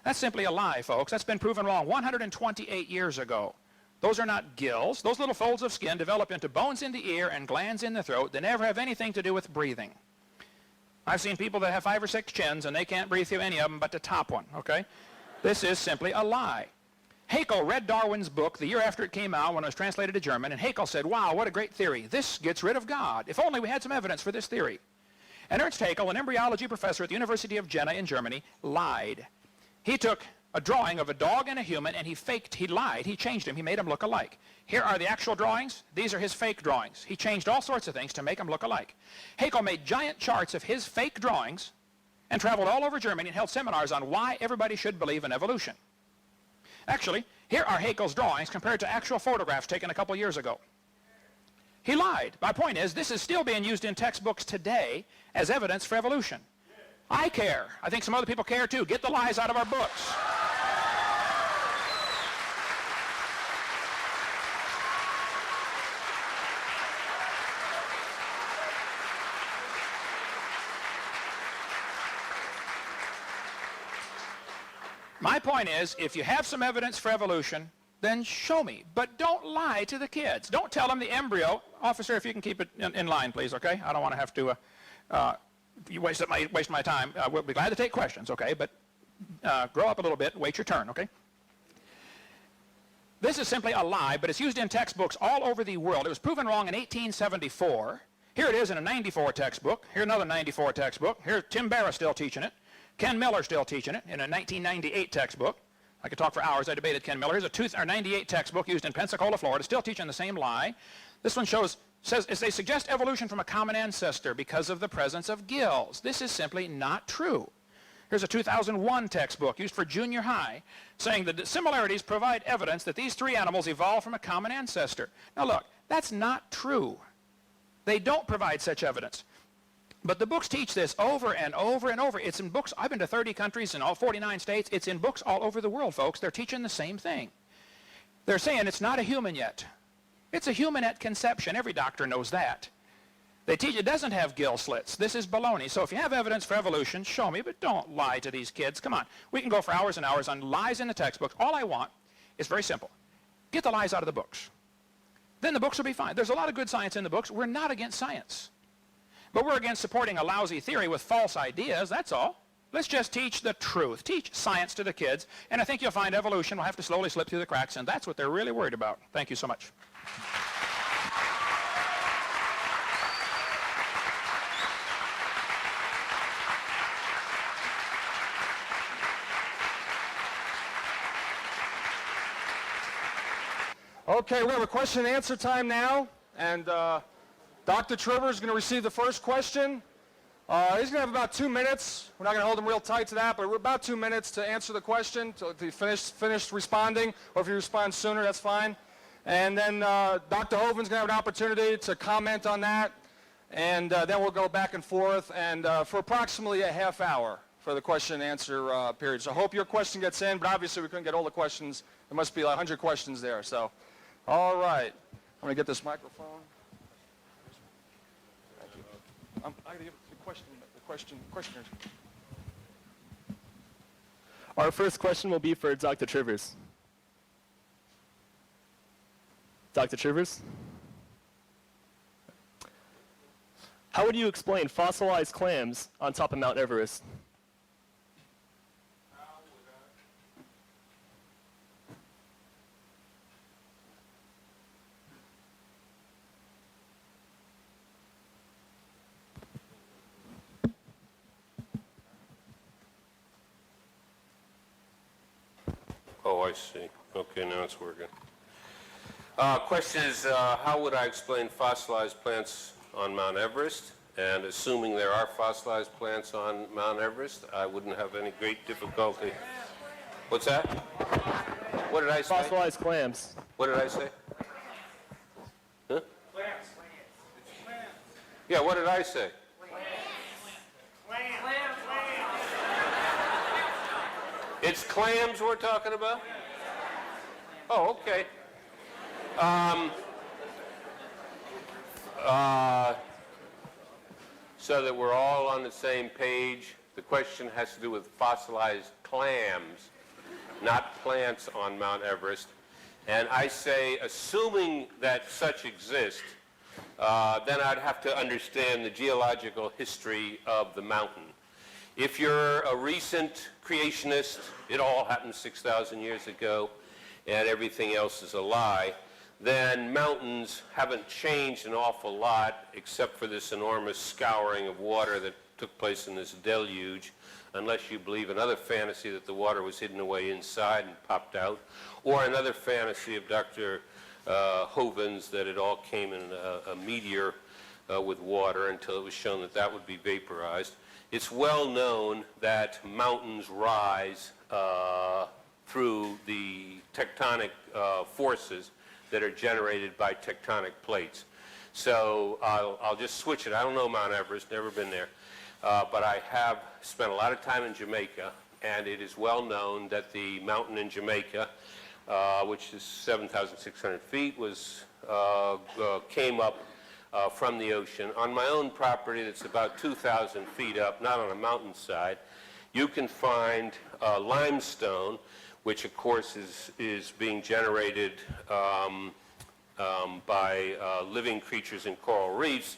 That's simply a lie, folks. That's been proven wrong 128 years ago. Those are not gills. Those little folds of skin develop into bones in the ear and glands in the throat. They never have anything to do with breathing. I've seen people that have 5 or 6 chins and they can't breathe through any of them but the top one, okay? This is simply a lie. Haeckel read Darwin's book the year after it came out when it was translated to German, and Haeckel said, wow, what a great theory. This gets rid of God. If only we had some evidence for this theory. And Ernst Haeckel, an embryology professor at the University of Jena in Germany, lied. He took a drawing of a dog and a human, and he lied, he changed him, he made them look alike. Here are the actual drawings, these are his fake drawings. He changed all sorts of things to make them look alike. Haeckel made giant charts of his fake drawings and traveled all over Germany and held seminars on why everybody should believe in evolution. Actually, here are Haeckel's drawings compared to actual photographs taken a couple years ago. He lied. My point is, this is still being used in textbooks today as evidence for evolution. I care. I think some other people care too. Get the lies out of our books. My point is, if you have some evidence for evolution, then show me. But don't lie to the kids. Don't tell them the embryo. Officer, if you can keep it in line, please, okay? I don't want to have to you waste my time. We'll be glad to take questions, okay? But grow up a little bit, wait your turn, okay? This is simply a lie, but it's used in textbooks all over the world. It was proven wrong in 1874. Here it is in a 94 textbook. Here's another 94 textbook. Here's Tim Barra still teaching it. Ken Miller still teaching it in a 1998 textbook. I could talk for hours. I debated Ken Miller. Here's a 98 textbook used in Pensacola, Florida, still teaching the same lie. This one says they suggest evolution from a common ancestor because of the presence of gills. This is simply not true. Here's a 2001 textbook used for junior high saying that the similarities provide evidence that these 3 animals evolved from a common ancestor. Now look, that's not true. They don't provide such evidence. But the books teach this over and over and over. It's in books. I've been to 30 countries in all 49 states. It's in books all over the world, folks. They're teaching the same thing. They're saying it's not a human yet. It's a human at conception. Every doctor knows that. They teach it doesn't have gill slits. This is baloney. So if you have evidence for evolution, show me, but don't lie to these kids. Come on. We can go for hours and hours on lies in the textbooks. All I want is very simple. Get the lies out of the books. Then the books will be fine. There's a lot of good science in the books. We're not against science. But we're against supporting a lousy theory with false ideas, that's all. Let's just teach the truth. Teach science to the kids, and I think you'll find evolution will have to slowly slip through the cracks, and that's what they're really worried about. Thank you so much. Okay, we have a question and answer time now, and Dr. Trivers is going to receive the first question. He's going to have about 2 minutes. We're not going to hold him real tight to that, but we're about 2 minutes to answer the question, to finish responding, or if you respond sooner, that's fine. And then Dr. Hovind's going to have an opportunity to comment on that, and then we'll go back and forth, and for approximately a half hour for the question and answer period. So I hope your question gets in, but obviously we couldn't get all the questions. There must be like 100 questions there. So, all right. I'm going to get this microphone. Thank you. I'm going to give the questioners. Our first question will be for Dr. Trivers. Dr. Trivers? How would you explain fossilized clams on top of Mount Everest? Oh, I see. Okay, now it's working. Question is, how would I explain fossilized plants on Mount Everest? And assuming there are fossilized plants on Mount Everest, I wouldn't have any great difficulty. What's that? What did I say? Fossilized clams. What did I say? Huh? Yeah, what did I say? It's clams we're talking about? Oh, okay. So that we're all on the same page, the question has to do with fossilized clams, not plants on Mount Everest. And I say, assuming that such exist, then I'd have to understand the geological history of the mountain. If you're a recent creationist, it all happened 6,000 years ago, and everything else is a lie, then mountains haven't changed an awful lot except for this enormous scouring of water that took place in this deluge, unless you believe another fantasy that the water was hidden away inside and popped out, or another fantasy of Dr. Hovind's that it all came in a meteor with water until it was shown that that would be vaporized. It's well known that mountains rise through the tectonic forces that are generated by tectonic plates. So I'll just switch it. I don't know Mount Everest, never been there, but I have spent a lot of time in Jamaica, and it is well known that the mountain in Jamaica, which is 7,600 feet, came up from the ocean. On my own property that's about 2,000 feet up, not on a mountainside, you can find limestone, which of course is being generated by living creatures in coral reefs.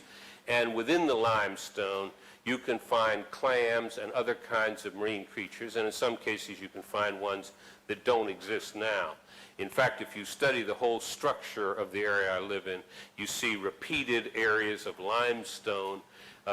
And within the limestone, you can find clams and other kinds of marine creatures, and in some cases you can find ones that don't exist now. In fact, if you study the whole structure of the area I live in, you see repeated areas of limestone,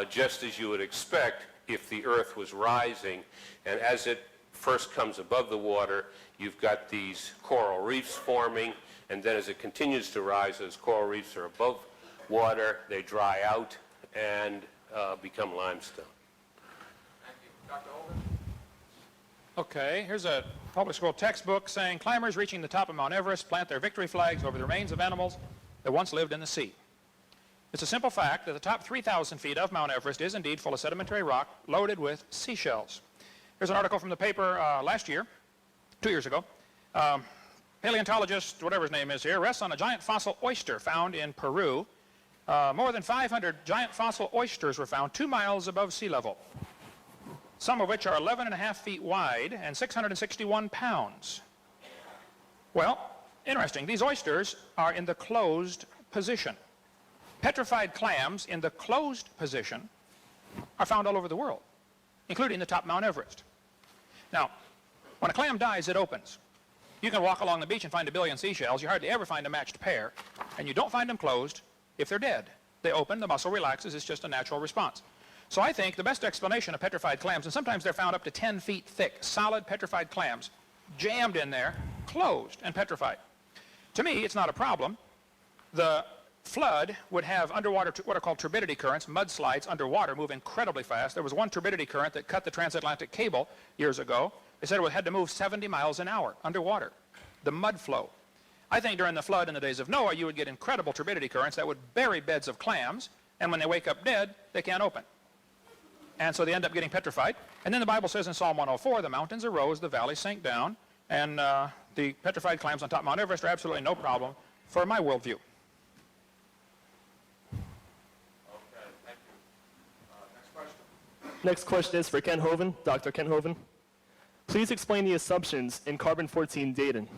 just as you would expect if the earth was rising. And as it first comes above the water, you've got these coral reefs forming, and then as it continues to rise, those coral reefs are above water, they dry out and become limestone. Thank you. Dr. Hovind? Okay, here's a public school textbook saying climbers reaching the top of Mount Everest plant their victory flags over the remains of animals that once lived in the sea. It's a simple fact that the top 3,000 feet of Mount Everest is indeed full of sedimentary rock loaded with seashells. Here's an article from the paper last year, 2 years ago. Paleontologist, whatever his name is here, rests on a giant fossil oyster found in Peru. More than 500 giant fossil oysters were found 2 miles above sea level, some of which are 11.5 feet wide and 661 pounds. Well, interesting. These oysters are in the closed position. Petrified clams in the closed position are found all over the world, including the top Mount Everest. Now, when a clam dies, it opens. You can walk along the beach and find a billion seashells. You hardly ever find a matched pair, and you don't find them closed if they're dead. They open, the muscle relaxes, it's just a natural response. So I think the best explanation of petrified clams, and sometimes they're found up to 10 feet thick, solid petrified clams, jammed in there, closed and petrified. To me, it's not a problem. The flood would have underwater, what are called turbidity currents, mudslides underwater, move incredibly fast. There was one turbidity current that cut the transatlantic cable years ago. They said it had to move 70 miles an hour underwater, the mud flow. I think during the flood in the days of Noah, you would get incredible turbidity currents that would bury beds of clams, and when they wake up dead, they can't open. And so they end up getting petrified. And then the Bible says in Psalm 104, the mountains arose, the valleys sank down, and the petrified clams on top of Mount Everest are absolutely no problem for my worldview. Okay, thank you. Next question. Next question is for Ken Hovind, Dr. Ken Hovind. Please explain the assumptions in carbon-14 dating.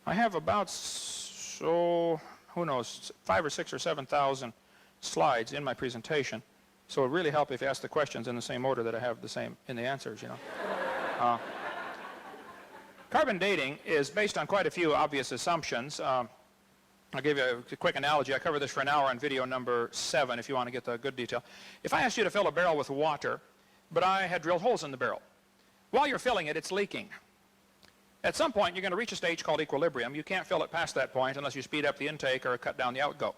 I have about, so, who knows, 5,000 or 6,000 or 7,000 slides in my presentation. So it would really help if you ask the questions in the same order that I have the same in the answers, you know. Carbon dating is based on quite a few obvious assumptions. I'll give you a quick analogy. I covered this for an hour on video number 7 if you want to get the good detail. If I asked you to fill a barrel with water, but I had drilled holes in the barrel, while you're filling it, it's leaking. At some point, you're going to reach a stage called equilibrium. You can't fill it past that point unless you speed up the intake or cut down the outgo.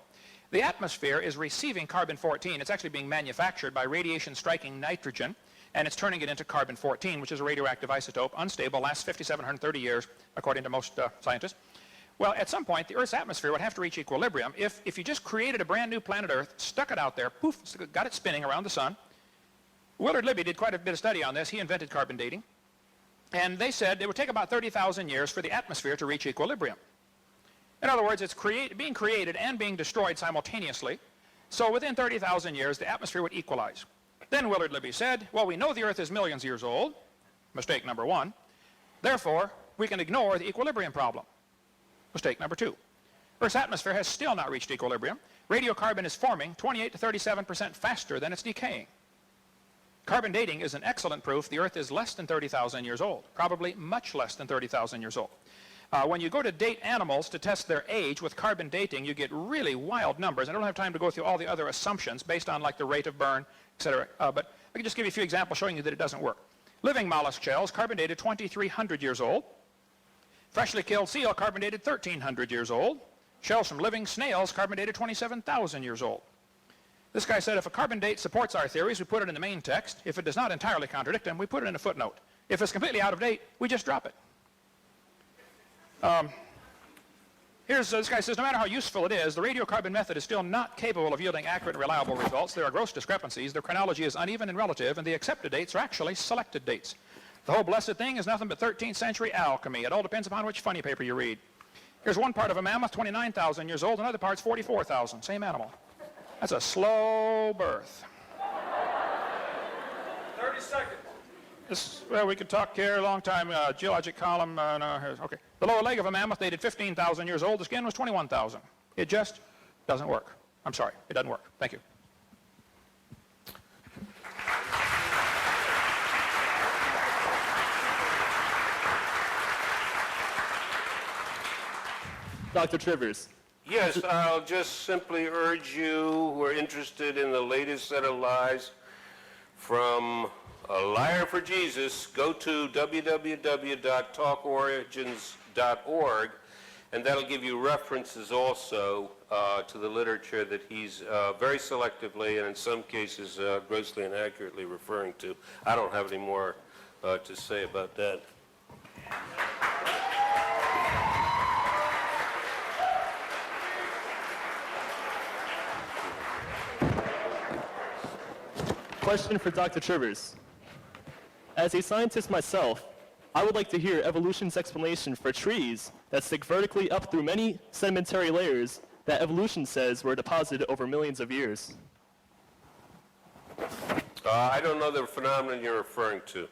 The atmosphere is receiving carbon-14. It's actually being manufactured by radiation striking nitrogen, and it's turning it into carbon-14, which is a radioactive isotope, unstable, lasts 5,730 years, according to most scientists. Well, at some point, the Earth's atmosphere would have to reach equilibrium. If you just created a brand new planet Earth, stuck it out there, poof, got it spinning around the sun. Willard Libby did quite a bit of study on this. He invented carbon dating. And they said it would take about 30,000 years for the atmosphere to reach equilibrium. In other words, it's being created and being destroyed simultaneously. So within 30,000 years, the atmosphere would equalize. Then Willard Libby said, well, we know the Earth is millions of years old. Mistake number 1. Therefore, we can ignore the equilibrium problem. Mistake number 2. Earth's atmosphere has still not reached equilibrium. Radiocarbon is forming 28 to 37% faster than it's decaying. Carbon dating is an excellent proof the Earth is less than 30,000 years old, probably much less than 30,000 years old. When you go to date animals to test their age with carbon dating, you get really wild numbers. I don't have time to go through all the other assumptions based on like the rate of burn, etc. But I can just give you a few examples showing you that it doesn't work. Living mollusk shells, carbon dated 2,300 years old. Freshly killed seal, carbon dated 1,300 years old. Shells from living snails, carbon dated 27,000 years old. This guy said if a carbon date supports our theories, we put it in the main text. If it does not entirely contradict them, we put it in a footnote. If it's completely out of date, we just drop it. This guy says, no matter how useful it is, the radiocarbon method is still not capable of yielding accurate and reliable results. There are gross discrepancies. Their chronology is uneven and relative, and the accepted dates are actually selected dates. The whole blessed thing is nothing but 13th century alchemy. It all depends upon which funny paper you read. Here's one part of a mammoth, 29,000 years old. Another part's 44,000. Same animal. That's a slow birth. 30 seconds. Well, we could talk here a long time. Geologic column. Okay. The lower leg of a mammoth dated 15,000 years old. The skin was 21,000. It just doesn't work. I'm sorry. It doesn't work. Thank you. Dr. Trivers. Yes, I'll just simply urge you who are interested in the latest set of lies from A Liar for Jesus, go to www.talkorigins.org, and that'll give you references also to the literature that he's very selectively and in some cases grossly inaccurately referring to. I don't have any more to say about that. Question for Dr. Trivers. As a scientist myself, I would like to hear evolution's explanation for trees that stick vertically up through many sedimentary layers that evolution says were deposited over millions of years. I don't know the phenomenon you're referring to.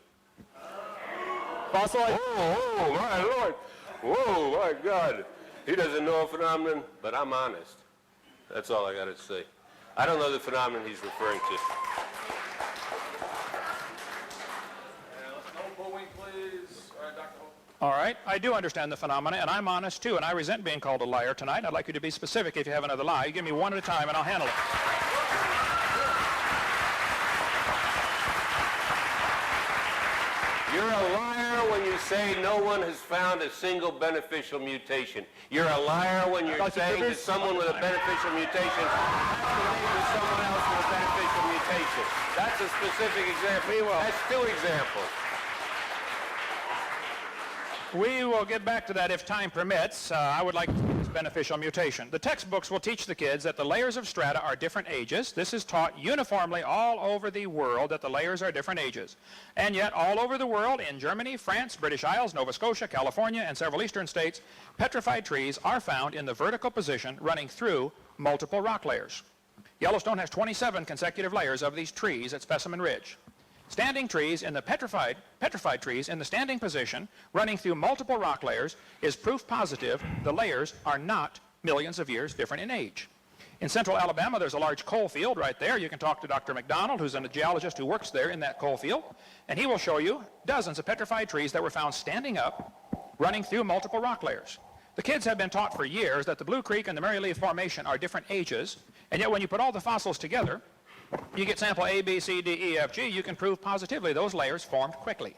Fossilized... Oh, my Lord. Whoa, my God. He doesn't know a phenomenon, but I'm honest. That's all I got to say. I don't know the phenomenon he's referring to. No booing, please. All right, Dr. Hope. All right. I do understand the phenomena, and I'm honest, too, and I resent being called a liar tonight. I'd like you to be specific if you have another lie. You give me one at a time, and I'll handle it. You're a liar when you say no one has found a single beneficial mutation. You're a liar when you're Dr. saying that Trivers? someone with a beneficial mutation has related to someone else with a beneficial mutation. That's a specific example. That's 2 examples. We will get back to that if time permits. I would like to see this beneficial mutation. The textbooks will teach the kids that the layers of strata are different ages. This is taught uniformly all over the world, that the layers are different ages. And yet all over the world, in Germany, France, British Isles, Nova Scotia, California, and several eastern states, petrified trees are found in the vertical position running through multiple rock layers. Yellowstone has 27 consecutive layers of these trees at Specimen Ridge. Standing trees in the petrified trees in the standing position running through multiple rock layers is proof positive the layers are not millions of years different in age. In central Alabama, there's a large coal field right there. You can talk to Dr. McDonald, who's a geologist who works there in that coal field, and he will show you dozens of petrified trees that were found standing up, running through multiple rock layers. The kids have been taught for years that the Blue Creek and the Mary Lee Formation are different ages, and yet when you put all the fossils together, you get sample A, B, C, D, E, F, G, you can prove positively those layers formed quickly.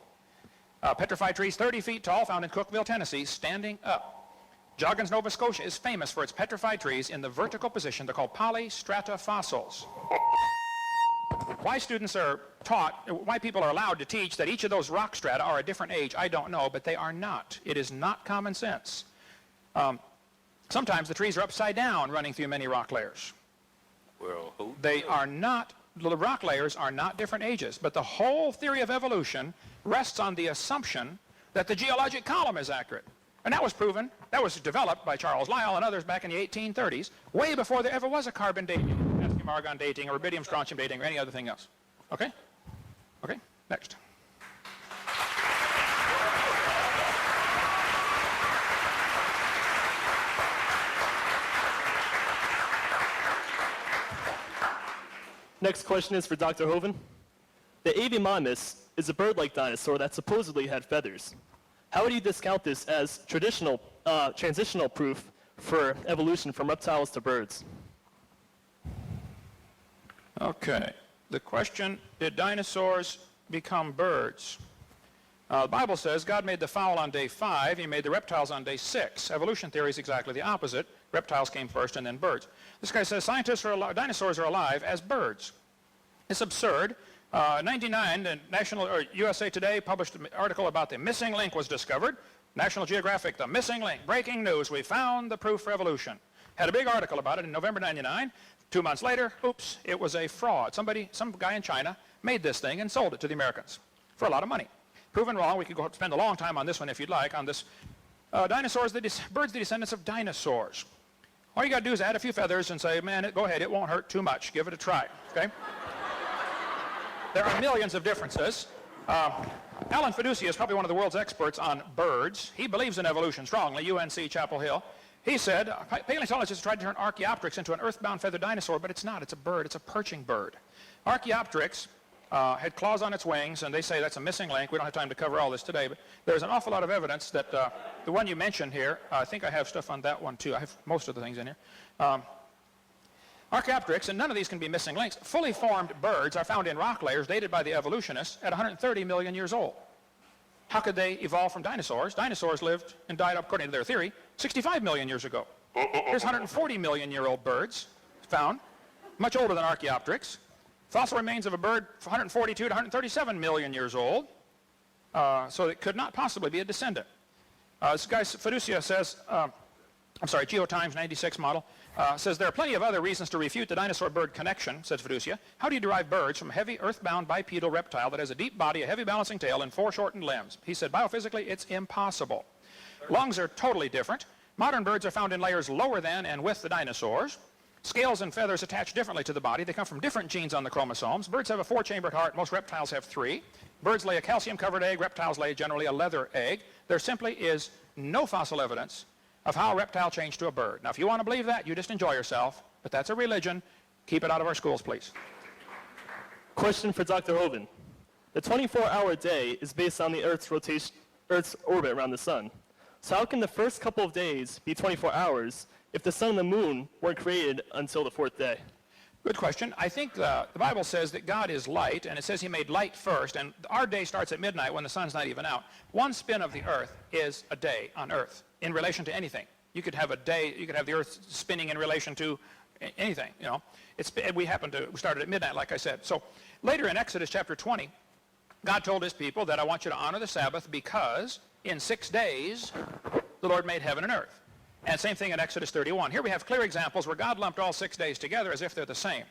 Petrified trees 30 feet tall found in Cookeville, Tennessee, standing up. Joggins, Nova Scotia is famous for its petrified trees in the vertical position. They're called polystrata fossils. Why students are taught, why people are allowed to teach that each of those rock strata are a different age, I don't know, but they are not. It is not common sense. Sometimes the trees are upside down running through many rock layers. Well, They are not, the rock layers are not different ages, but the whole theory of evolution rests on the assumption that the geologic column is accurate. And that was proven, that was developed by Charles Lyell and others back in the 1830s, way before there ever was a carbon dating, potassium argon dating, or rubidium strontium dating, or any other thing else. Okay? Okay, next. Next question is for Dr. Hovind. The Avimonmus is a bird-like dinosaur that supposedly had feathers. How would you discount this as transitional proof for evolution from reptiles to birds? Okay. The question, did dinosaurs become birds? The Bible says God made the fowl on day 5, he made the reptiles on day 6. Evolution theory is exactly the opposite. Reptiles came first and then birds. This guy says dinosaurs are alive as birds. It's absurd. 99, the USA Today published an article about the missing link was discovered. National Geographic, the missing link, breaking news, we found the proof for evolution. Had a big article about it in November 99. 2 months later, oops, it was a fraud. Some guy in China made this thing and sold it to the Americans for a lot of money. Proven wrong. We could go spend a long time on this one if you'd like, on this. Birds, the descendants of dinosaurs. All you got to do is add a few feathers and say, man, go ahead, it won't hurt too much. Give it a try, okay? There are millions of differences. Alan Fiducia is probably one of the world's experts on birds. He believes in evolution strongly, UNC Chapel Hill. He said, paleontologists tried to turn Archaeopteryx into an earthbound feathered dinosaur, but it's not. It's a bird. It's a perching bird. Archaeopteryx had claws on its wings, and they say that's a missing link. We don't have time to cover all this today, but there's an awful lot of evidence that the one you mentioned here, I think I have stuff on that one too. I have most of the things in here. Archaeopteryx, and none of these can be missing links, fully formed birds are found in rock layers dated by the evolutionists at 130 million years old. How could they evolve from dinosaurs? Dinosaurs lived and died, according to their theory, 65 million years ago. There's 140 million-year-old birds found, much older than Archaeopteryx. Fossil remains of a bird 142 to 137 million years old, so it could not possibly be a descendant. This guy, Fiducia, says, GeoTimes 96 model, says there are plenty of other reasons to refute the dinosaur-bird connection, says Fiducia. How do you derive birds from a heavy earthbound bipedal reptile that has a deep body, a heavy balancing tail, and 4 shortened limbs? He said, biophysically, it's impossible. Lungs are totally different. Modern birds are found in layers lower than and with the dinosaurs. Scales and feathers attach differently to the body. They come from different genes on the chromosomes. Birds have a 4-chambered heart. Most reptiles have 3. Birds lay a calcium-covered egg. Reptiles lay generally a leather egg. There simply is no fossil evidence of how a reptile changed to a bird. Now, if you want to believe that, you just enjoy yourself, but that's a religion. Keep it out of our schools, please. Question for Dr. Hovind. The 24-hour day is based on the Earth's orbit around the sun. So how can the first couple of days be 24 hours if the sun and the moon weren't created until the 4th day? Good question. I think the Bible says that God is light, and it says he made light first, and our day starts at midnight when the sun's not even out. One spin of the earth is a day on earth in relation to anything. You could have a day, you could have the earth spinning in relation to anything, you know. We started at midnight, like I said. So later in Exodus chapter 20, God told his people that I want you to honor the Sabbath because in 6 days the Lord made heaven and earth. And same thing in Exodus 31. Here we have clear examples where God lumped all 6 days together as if they're the same.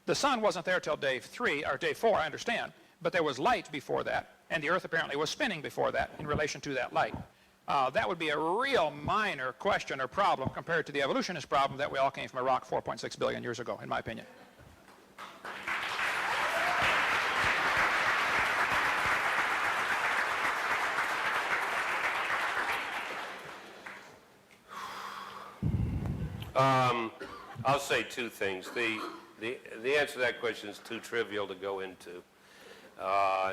The sun wasn't there till day 3, or day 4, I understand, but there was light before that, and the earth apparently was spinning before that in relation to that light. That would be a real minor question or problem compared to the evolutionist problem that we all came from a rock 4.6 billion years ago, in my opinion. I'll say two things. The answer to that question is too trivial to go into.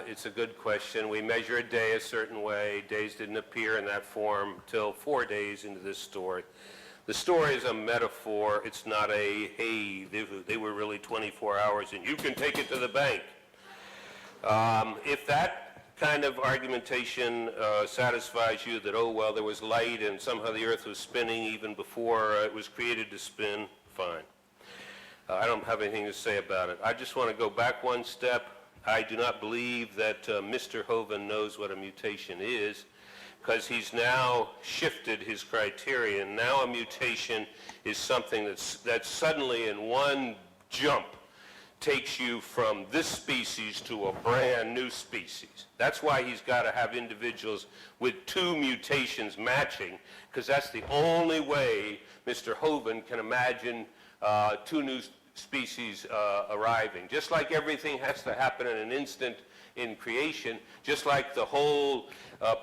It's a good question. We measure a day a certain way. Days didn't appear in that form till 4 days into this story. The story is a metaphor. It's not a, hey, they were really 24 hours and you can take it to the bank. If that kind of argumentation satisfies you that, oh, well, there was light and somehow the earth was spinning even before it was created to spin, fine. I don't have anything to say about it. I just want to go back one step. I do not believe that Mr. Hovind knows what a mutation is, because he's now shifted his criterion. Now a mutation is something that suddenly in one jump takes you from this species to a brand new species. That's why he's got to have individuals with 2 mutations matching, because that's the only way Mr. Hovind can imagine 2 new species arriving. Just like everything has to happen in an instant in creation, just like the whole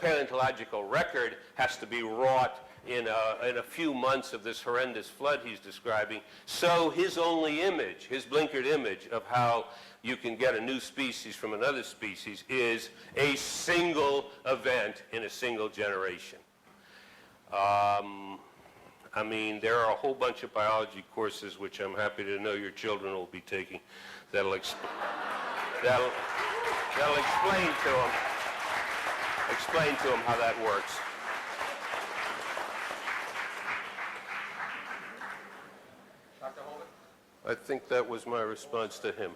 paleontological record has to be wrought in a few months of this horrendous flood he's describing, so his only image, his blinkered image of how you can get a new species from another species is a single event in a single generation. I mean, there are a whole bunch of biology courses which I'm happy to know your children will be taking that'll explain to them how that works. Dr. Hovind? I think that was my response to him.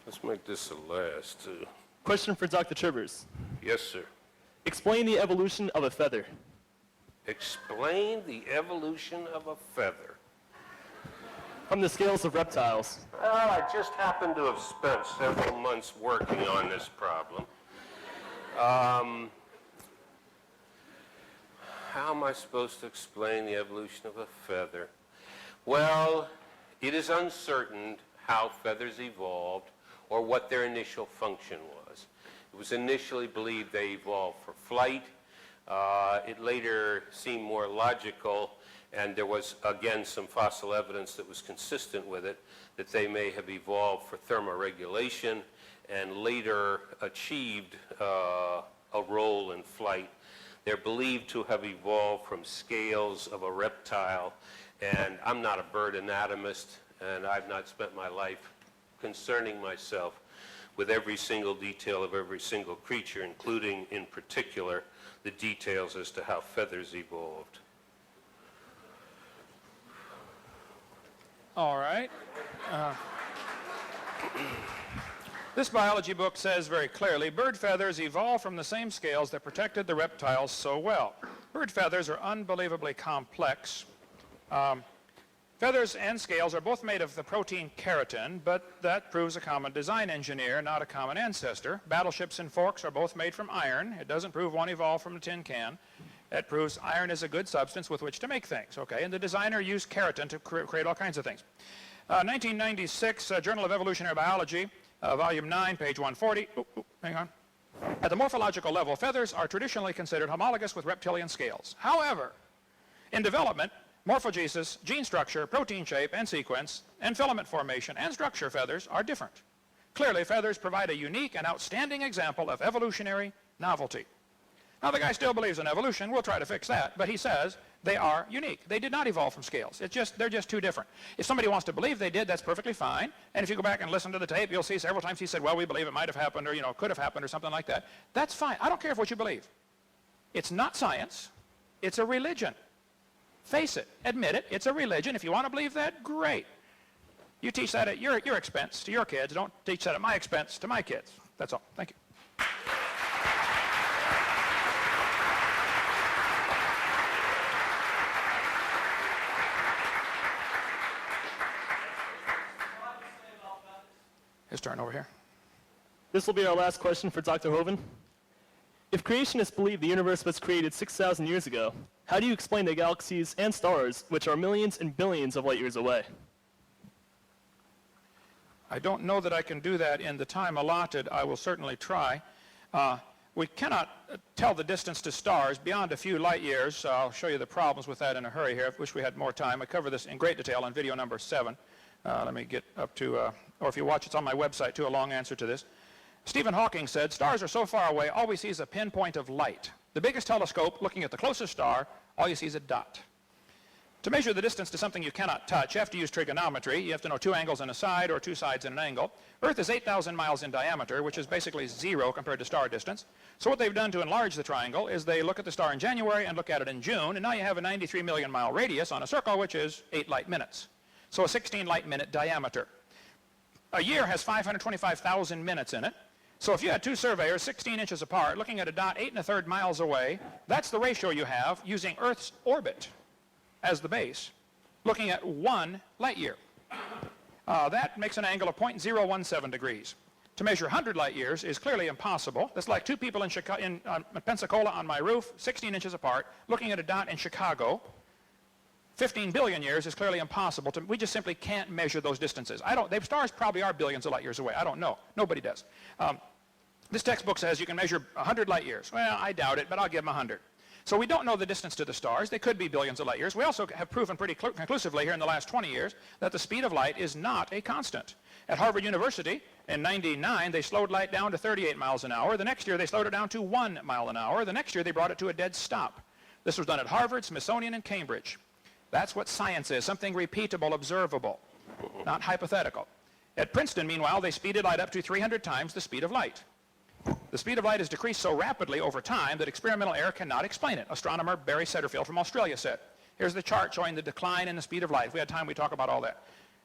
Let's make this the last. Question for Dr. Trivers. Yes, sir. Explain the evolution of a feather. Explain the evolution of a feather. From the scales of reptiles. Well, I just happen to have spent several months working on this problem. How am I supposed to explain the evolution of a feather? Well, it is uncertain how feathers evolved or what their initial function was. It was initially believed they evolved for flight. It later seemed more logical, and there was, again, some fossil evidence that was consistent with it, that they may have evolved for thermoregulation and later achieved a role in flight. They're believed to have evolved from scales of a reptile, and I'm not a bird anatomist, and I've not spent my life concerning myself with every single detail of every single creature, including, in particular, the details as to how feathers evolved. All right. This biology book says very clearly, bird feathers evolved from the same scales that protected the reptiles so well. Bird feathers are unbelievably complex. Feathers and scales are both made of the protein keratin, but that proves a common design engineer, not a common ancestor. Battleships and forks are both made from iron. It doesn't prove one evolved from a tin can. It proves iron is a good substance with which to make things, okay? And the designer used keratin to create all kinds of things. 1996, Journal of Evolutionary Biology, volume 9, page 140. Hang on. At the morphological level, feathers are traditionally considered homologous with reptilian scales. However, in development, morphogenesis, gene structure, protein shape and sequence, and filament formation and structure feathers are different. Clearly, feathers provide a unique and outstanding example of evolutionary novelty. Now, the guy still believes in evolution. We'll try to fix that. But he says They are unique. They did not evolve from scales. They're just too different. If somebody wants to believe they did, that's perfectly fine. And if you go back and listen to the tape, you'll see several times he said, well, we believe it might have happened, or, could have happened, or something like that. That's fine. I don't care what you believe. It's not science. It's a religion. Face it. Admit it. It's a religion. If you want to believe that, great. You teach that at your expense to your kids. Don't teach that at my expense to my kids. That's all. Thank you. His turn over here. This will be our last question for Dr. Hovind. If creationists believe the universe was created 6,000 years ago, how do you explain the galaxies and stars, which are millions and billions of light years away? I don't know that I can do that in the time allotted. I will certainly try. We cannot tell the distance to stars beyond a few light years. I'll show you the problems with that in a hurry here. I wish we had more time. I cover this in great detail on video number 7. Let me get up to, or if you watch, it's on my website too, a long answer to this. Stephen Hawking said, stars are so far away, all we see is a pinpoint of light. The biggest telescope, looking at the closest star, all you see is a dot. To measure the distance to something you cannot touch, you have to use trigonometry. You have to know 2 angles and a side, or 2 sides and an angle. Earth is 8,000 miles in diameter, which is basically 0 compared to star distance. So what they've done to enlarge the triangle is they look at the star in January and look at it in June, and now you have a 93 million mile radius on a circle, which is 8 light minutes. So a 16 light minute diameter. A year has 525,000 minutes in it. So if you had 2 surveyors 16 inches apart looking at a dot 8 1/3 miles away, that's the ratio you have using Earth's orbit as the base, looking at 1 light year. That makes an angle of 0.017 degrees. To measure 100 light years is clearly impossible. That's like 2 people in Pensacola on my roof, 16 inches apart, looking at a dot in Chicago. 15 billion years is clearly impossible. We just simply can't measure those distances. Stars probably are billions of light years away. I don't know. Nobody does. This textbook says you can measure 100 light years. Well, I doubt it, but I'll give them 100. So we don't know the distance to the stars. They could be billions of light years. We also have proven pretty conclusively here in the last 20 years that the speed of light is not a constant. At Harvard University, in '99, they slowed light down to 38 miles an hour. The next year, they slowed it down to 1 mile an hour. The next year, they brought it to a dead stop. This was done at Harvard, Smithsonian, and Cambridge. That's what science is, something repeatable, observable, not hypothetical. At Princeton, meanwhile, they speeded light up to 300 times the speed of light. The speed of light has decreased so rapidly over time that experimental error cannot explain it, astronomer Barry Setterfield from Australia said. Here's the chart showing the decline in the speed of light. If we had time, we'd talk about all that.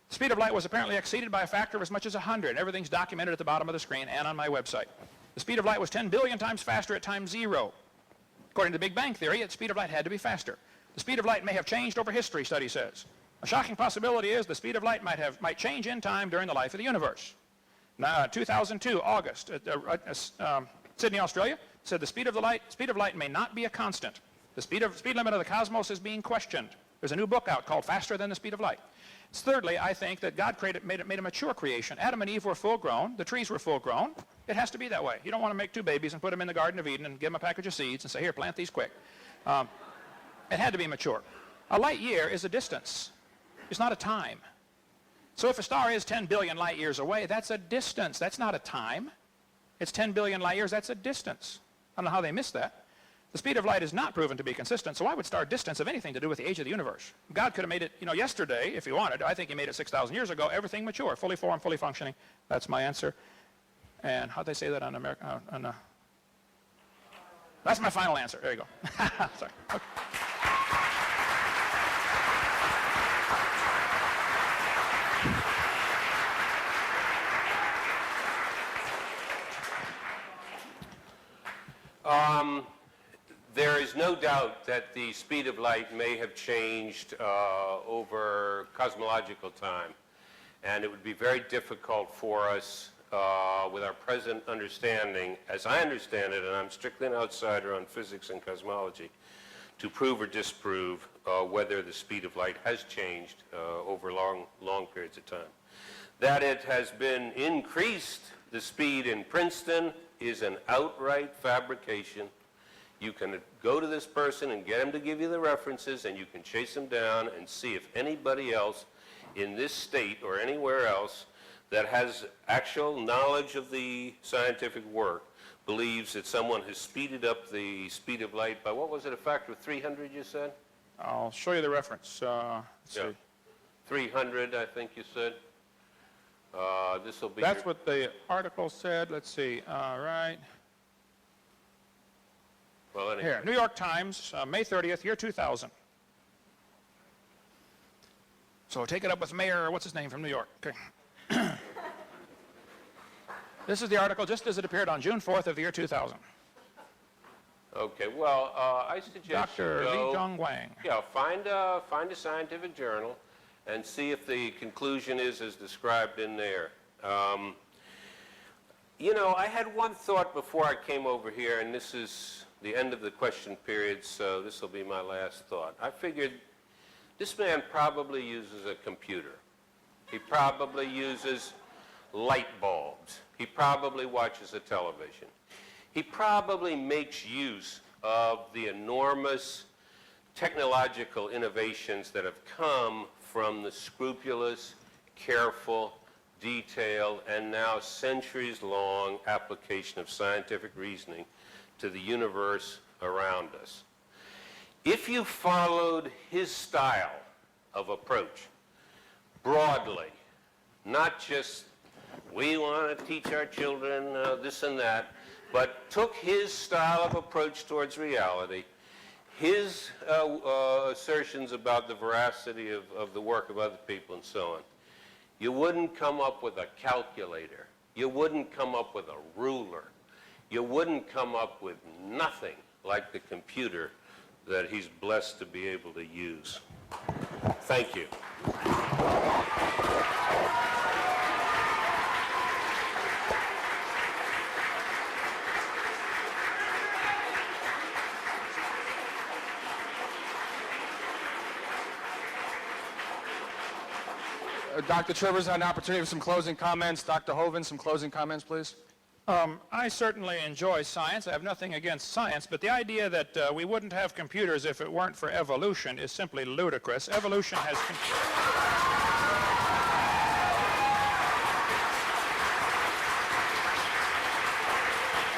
The speed of light was apparently exceeded by a factor of as much as 100. Everything's documented at the bottom of the screen and on my website. The speed of light was 10 billion times faster at time 0. According to Big Bang Theory, the speed of light had to be faster. The speed of light may have changed over history, study says. A shocking possibility is the speed of light might change in time during the life of the universe. Now, 2002, August, Sydney, Australia, said the speed of light may not be a constant. The speed limit of the cosmos is being questioned. There's a new book out called Faster Than the Speed of Light. Thirdly, I think that God made a mature creation. Adam and Eve were full grown. The trees were full grown. It has to be that way. You don't want to make 2 babies and put them in the Garden of Eden and give them a package of seeds and say, here, plant these quick. It had to be mature. A light year is a distance. It's not a time. So if a star is 10 billion light years away, that's a distance. That's not a time. It's 10 billion light years. That's a distance. I don't know how they missed that. The speed of light is not proven to be consistent, so why would star distance have anything to do with the age of the universe? God could have made it, yesterday, if he wanted. I think he made it 6,000 years ago. Everything mature, fully formed, fully functioning. That's my answer. And how'd they say that on America? That's my final answer. There you go. Sorry. Okay. There is no doubt that the speed of light may have changed over cosmological time, and it would be very difficult for us with our present understanding, as I understand it, and I'm strictly an outsider on physics and cosmology, to prove or disprove whether the speed of light has changed over long periods of time. That it has been increased, the speed in Princeton, is an outright fabrication. You can go to this person and get him to give you the references, and you can chase him down and see if anybody else in this state or anywhere else that has actual knowledge of the scientific work believes that someone has speeded up the speed of light by, what was it, a factor of 300, you said? I'll show you the reference. Let's Yeah. see. 300, I think you said. This will be That's what the article said. Let's see. All right. well, anyway. Here, New York Times, May 30th, year 2000. So take it up with Mayor, what's his name, from New York. Okay. This is the article just as it appeared on June 4th of the year 2000. Okay, well, I suggest Dr. you Li go, Zhong Wang. yeah, find a scientific journal and see if the conclusion is as described in there. You know, I had one thought before I came over here, and this is the end of the question period, so this will be my last thought. I figured this man probably uses a computer. He probably uses light bulbs. He probably watches a television. He probably makes use of the enormous technological innovations that have come from the scrupulous, careful, detailed, and now centuries-long application of scientific reasoning to the universe around us. If you followed his style of approach broadly, not just we want to teach our children this and that, but took his style of approach towards reality, his assertions about the veracity of the work of other people and so on, you wouldn't come up with a calculator. You wouldn't come up with a ruler. You wouldn't come up with nothing like the computer that he's blessed to be able to use. Thank you. Dr. Trivers had an opportunity for some closing comments. Dr. Hovind, some closing comments, please. I certainly enjoy science. I have nothing against science, but the idea that we wouldn't have computers if it weren't for evolution is simply ludicrous. Evolution has...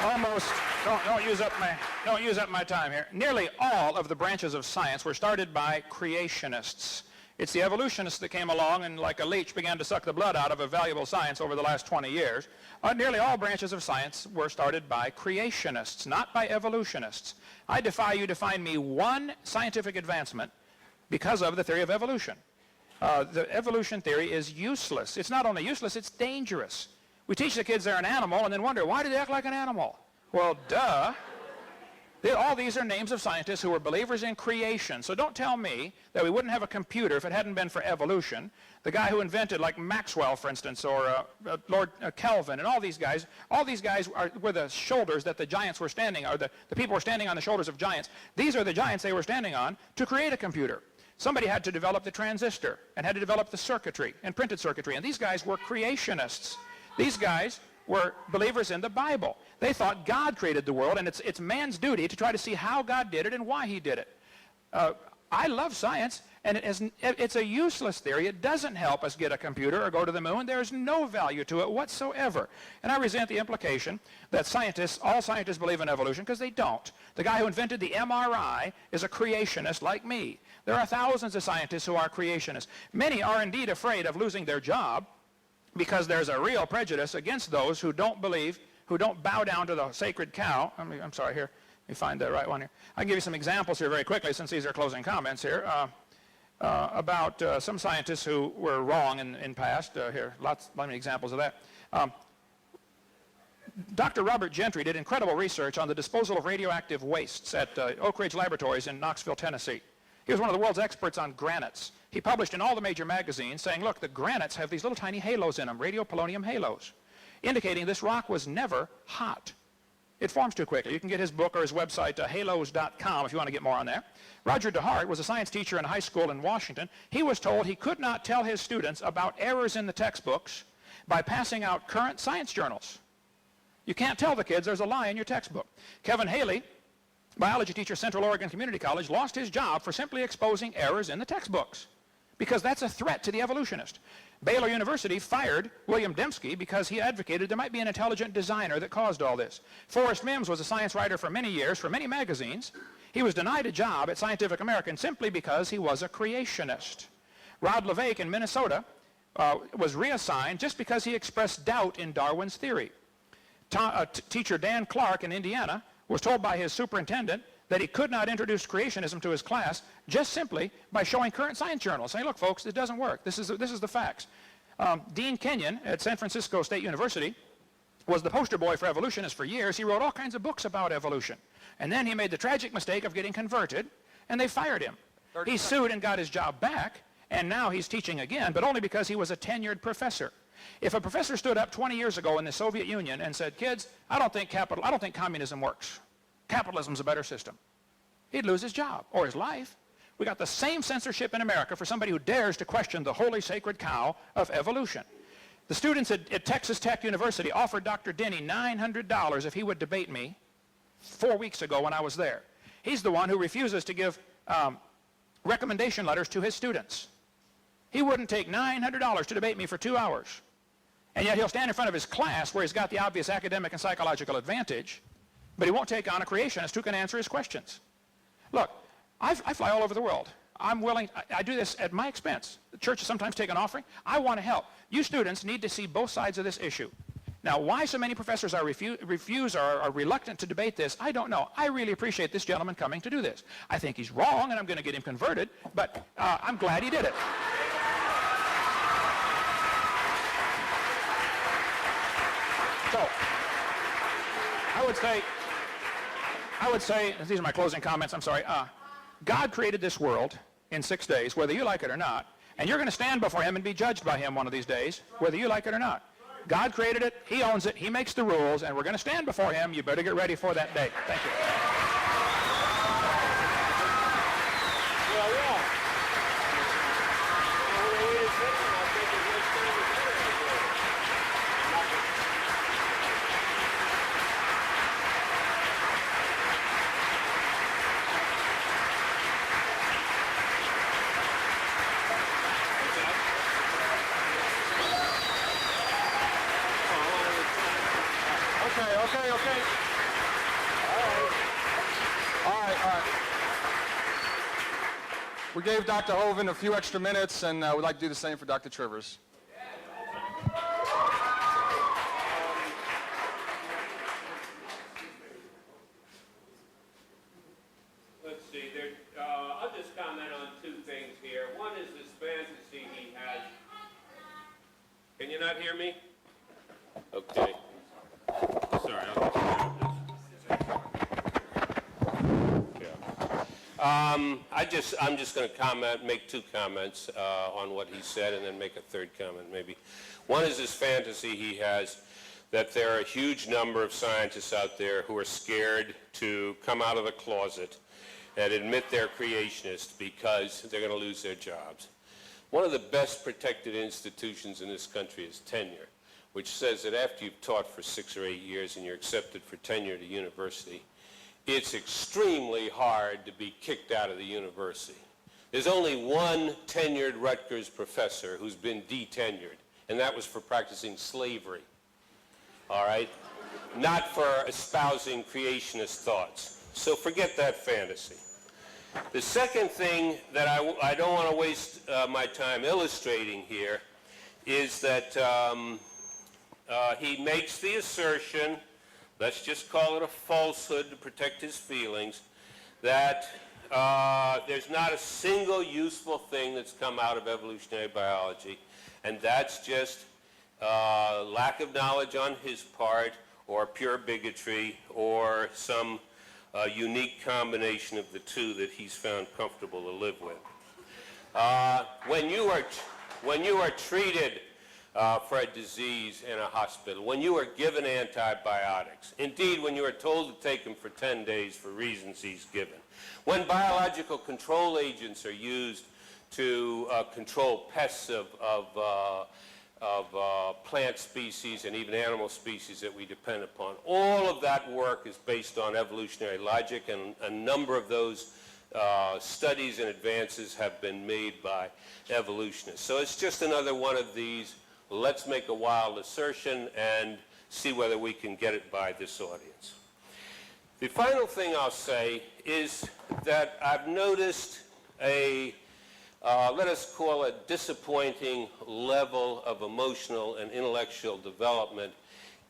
Almost, don't use up my time here. Nearly all of the branches of science were started by creationists. It's the evolutionists that came along and like a leech began to suck the blood out of a valuable science over the last 20 years. Nearly all branches of science were started by creationists, not by evolutionists. I defy you to find me one scientific advancement because of the theory of evolution. The evolution theory is useless. It's not only useless, it's dangerous. We teach the kids they're an animal and then wonder, why do they act like an animal? Well, duh. All these are names of scientists who were believers in creation. So don't tell me that we wouldn't have a computer if it hadn't been for evolution. The guy who invented, like Maxwell, for instance, or Lord Kelvin, and all these guys were the shoulders that the giants were standing on, or the people were standing on the shoulders of giants. These are the giants they were standing on to create a computer. Somebody had to develop the transistor and had to develop the circuitry and printed circuitry, and these guys were creationists. These guys were believers in the Bible. They thought God created the world, and it's man's duty to try to see how God did it and why he did it. I love science, and it's a useless theory. It doesn't help us get a computer or go to the moon. There's no value to it whatsoever. And I resent the implication that all scientists believe in evolution, because they don't. The guy who invented the MRI is a creationist like me. There are thousands of scientists who are creationists. Many are indeed afraid of losing their job because there's a real prejudice against those who don't bow down to the sacred cow. I'm sorry, here, let me find the right one here. I'll give you some examples here very quickly, since these are closing comments here, about some scientists who were wrong in past. Here, many examples of that. Dr. Robert Gentry did incredible research on the disposal of radioactive wastes at Oak Ridge Laboratories in Knoxville, Tennessee. He was one of the world's experts on granites. He published in all the major magazines saying, look, the granites have these little tiny halos in them, radiopolonium halos, indicating this rock was never hot. It forms too quickly. You can get his book or his website, halos.com, if you want to get more on that. Roger DeHart was a science teacher in high school in Washington. He was told he could not tell his students about errors in the textbooks by passing out current science journals. You can't tell the kids there's a lie in your textbook. Kevin Haley, biology teacher, Central Oregon Community College, lost his job for simply exposing errors in the textbooks, because that's a threat to the evolutionist. Baylor University fired William Dembski because he advocated there might be an intelligent designer that caused all this. Forrest Mims was a science writer for many years, for many magazines. He was denied a job at Scientific American simply because he was a creationist. Rod Levake in Minnesota was reassigned just because he expressed doubt in Darwin's theory. Teacher Dan Clark in Indiana was told by his superintendent that he could not introduce creationism to his class just simply by showing current science journals, saying, look, folks, it doesn't work. This is the facts. Dean Kenyon at San Francisco State University was the poster boy for evolutionists for years. He wrote all kinds of books about evolution. And then he made the tragic mistake of getting converted, and they fired him. He sued and got his job back, and now he's teaching again, but only because he was a tenured professor. If a professor stood up 20 years ago in the Soviet Union and said, kids, I don't think communism works. Capitalism's a better system, he'd lose his job or his life. We got the same censorship in America for somebody who dares to question the holy sacred cow of evolution. The students at Texas Tech University offered Dr. Denny $900 if he would debate me 4 weeks ago when I was there. He's the one who refuses to give recommendation letters to his students. He wouldn't take $900 to debate me for 2 hours. And yet he'll stand in front of his class where he's got the obvious academic and psychological advantage, but he won't take on a creationist who can answer his questions. Look, I fly all over the world. I'm willing, I do this at my expense. The churches sometimes take an offering. I want to help. You students need to see both sides of this issue. Now, why so many professors are reluctant to debate this, I don't know. I really appreciate this gentleman coming to do this. I think he's wrong, and I'm going to get him converted, but I'm glad he did it. So, I would say, these are my closing comments, I'm sorry. God created this world in 6 days, whether you like it or not, and you're going to stand before him and be judged by him one of these days, whether you like it or not. God created it, he owns it, he makes the rules, and we're going to stand before him. You better get ready for that day. Thank you. Okay. All right. We gave Dr. Hovind a few extra minutes, and we'd like to do the same for Dr. Trivers. Let's see, I'll just comment on two things here. One is this fantasy he has. Can you not hear me? Okay. Sorry, I'm just going to make two comments on what he said, and then make a third comment maybe. One is this fantasy he has that there are a huge number of scientists out there who are scared to come out of the closet and admit they're creationists because they're going to lose their jobs. One of the best protected institutions in this country is tenure, which says that after you've taught for 6 or 8 years and you're accepted for tenure at a university, it's extremely hard to be kicked out of the university. There's only one tenured Rutgers professor who's been detenured, and that was for practicing slavery, all right? Not for espousing creationist thoughts. So forget that fantasy. The second thing that I don't want to waste my time illustrating here is that he makes the assertion, let's just call it a falsehood to protect his feelings, that there's not a single useful thing that's come out of evolutionary biology, and that's just lack of knowledge on his part, or pure bigotry, or some unique combination of the two that he's found comfortable to live with. When you are treated for a disease in a hospital, when you are given antibiotics, indeed when you are told to take them for 10 days for reasons he's given, when biological control agents are used to control pests of plant species and even animal species that we depend upon, all of that work is based on evolutionary logic, and a number of those studies and advances have been made by evolutionists. So it's just another one of these, let's make a wild assertion and see whether we can get it by this audience. The final thing I'll say is that I've noticed a, let us call it disappointing level of emotional and intellectual development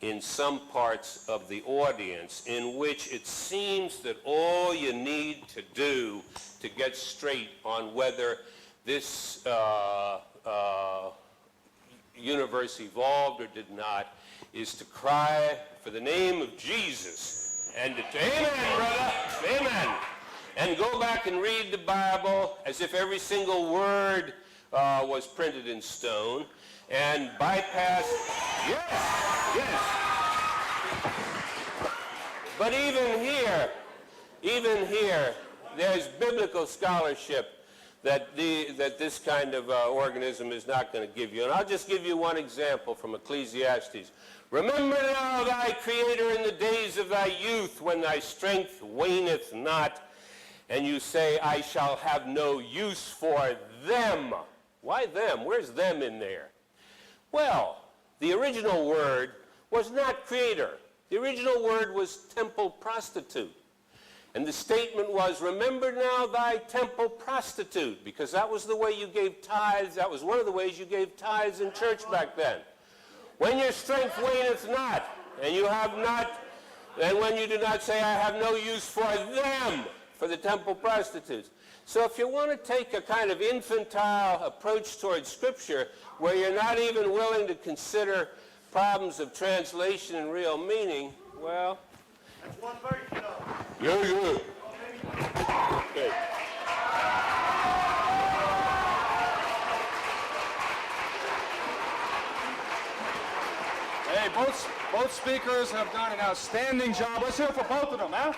in some parts of the audience, in which it seems that all you need to do to get straight on whether this universe evolved or did not is to cry for the name of Jesus and to, amen, brother, amen, and go back and read the Bible as if every single word was printed in stone, and bypass, yes. But even here, there's biblical scholarship that this kind of organism is not going to give you. And I'll just give you one example from Ecclesiastes. Remember now thy Creator in the days of thy youth, when thy strength waneth not, and you say, I shall have no use for them. Why them? Where's them in there? Well, the original word was not creator. The original word was temple prostitute. And the statement was, remember now thy temple prostitute, because that was the way you gave tithes. That was one of the ways you gave tithes in church back then. When your strength waneth not, and you have not, and when you do not say, I have no use for them, for the temple prostitutes. So if you want to take a kind of infantile approach towards Scripture, where you're not even willing to consider problems of translation and real meaning, well... That's one verse, you know. Yeah. Okay. Hey, both speakers have done an outstanding job. Let's hear it for both of them, huh?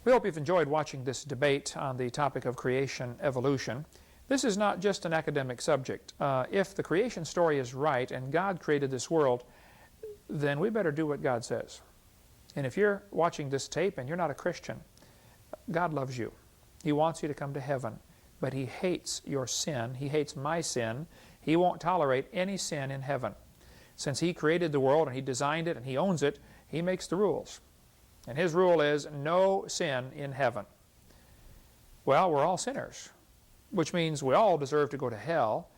We hope you've enjoyed watching this debate on the topic of creation evolution. This is not just an academic subject. If the creation story is right and God created this world, then we better do what God says. And if you're watching this tape and you're not a Christian, God loves you. He wants you to come to heaven, but He hates your sin. He hates my sin. He won't tolerate any sin in heaven. Since He created the world and He designed it and He owns it, He makes the rules. And His rule is no sin in heaven. Well, we're all sinners, which means we all deserve to go to hell,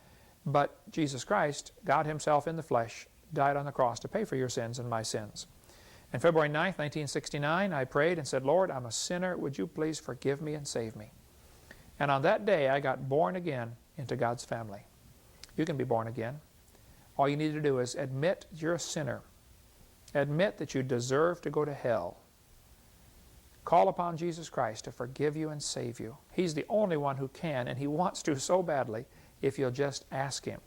but Jesus Christ, God Himself in the flesh, died on the cross to pay for your sins and my sins. And February 9th, 1969, I prayed and said, Lord, I'm a sinner. Would you please forgive me and save me? And on that day, I got born again into God's family. You can be born again. All you need to do is admit you're a sinner. Admit that you deserve to go to hell. Call upon Jesus Christ to forgive you and save you. He's the only one who can, and He wants to so badly if you'll just ask Him.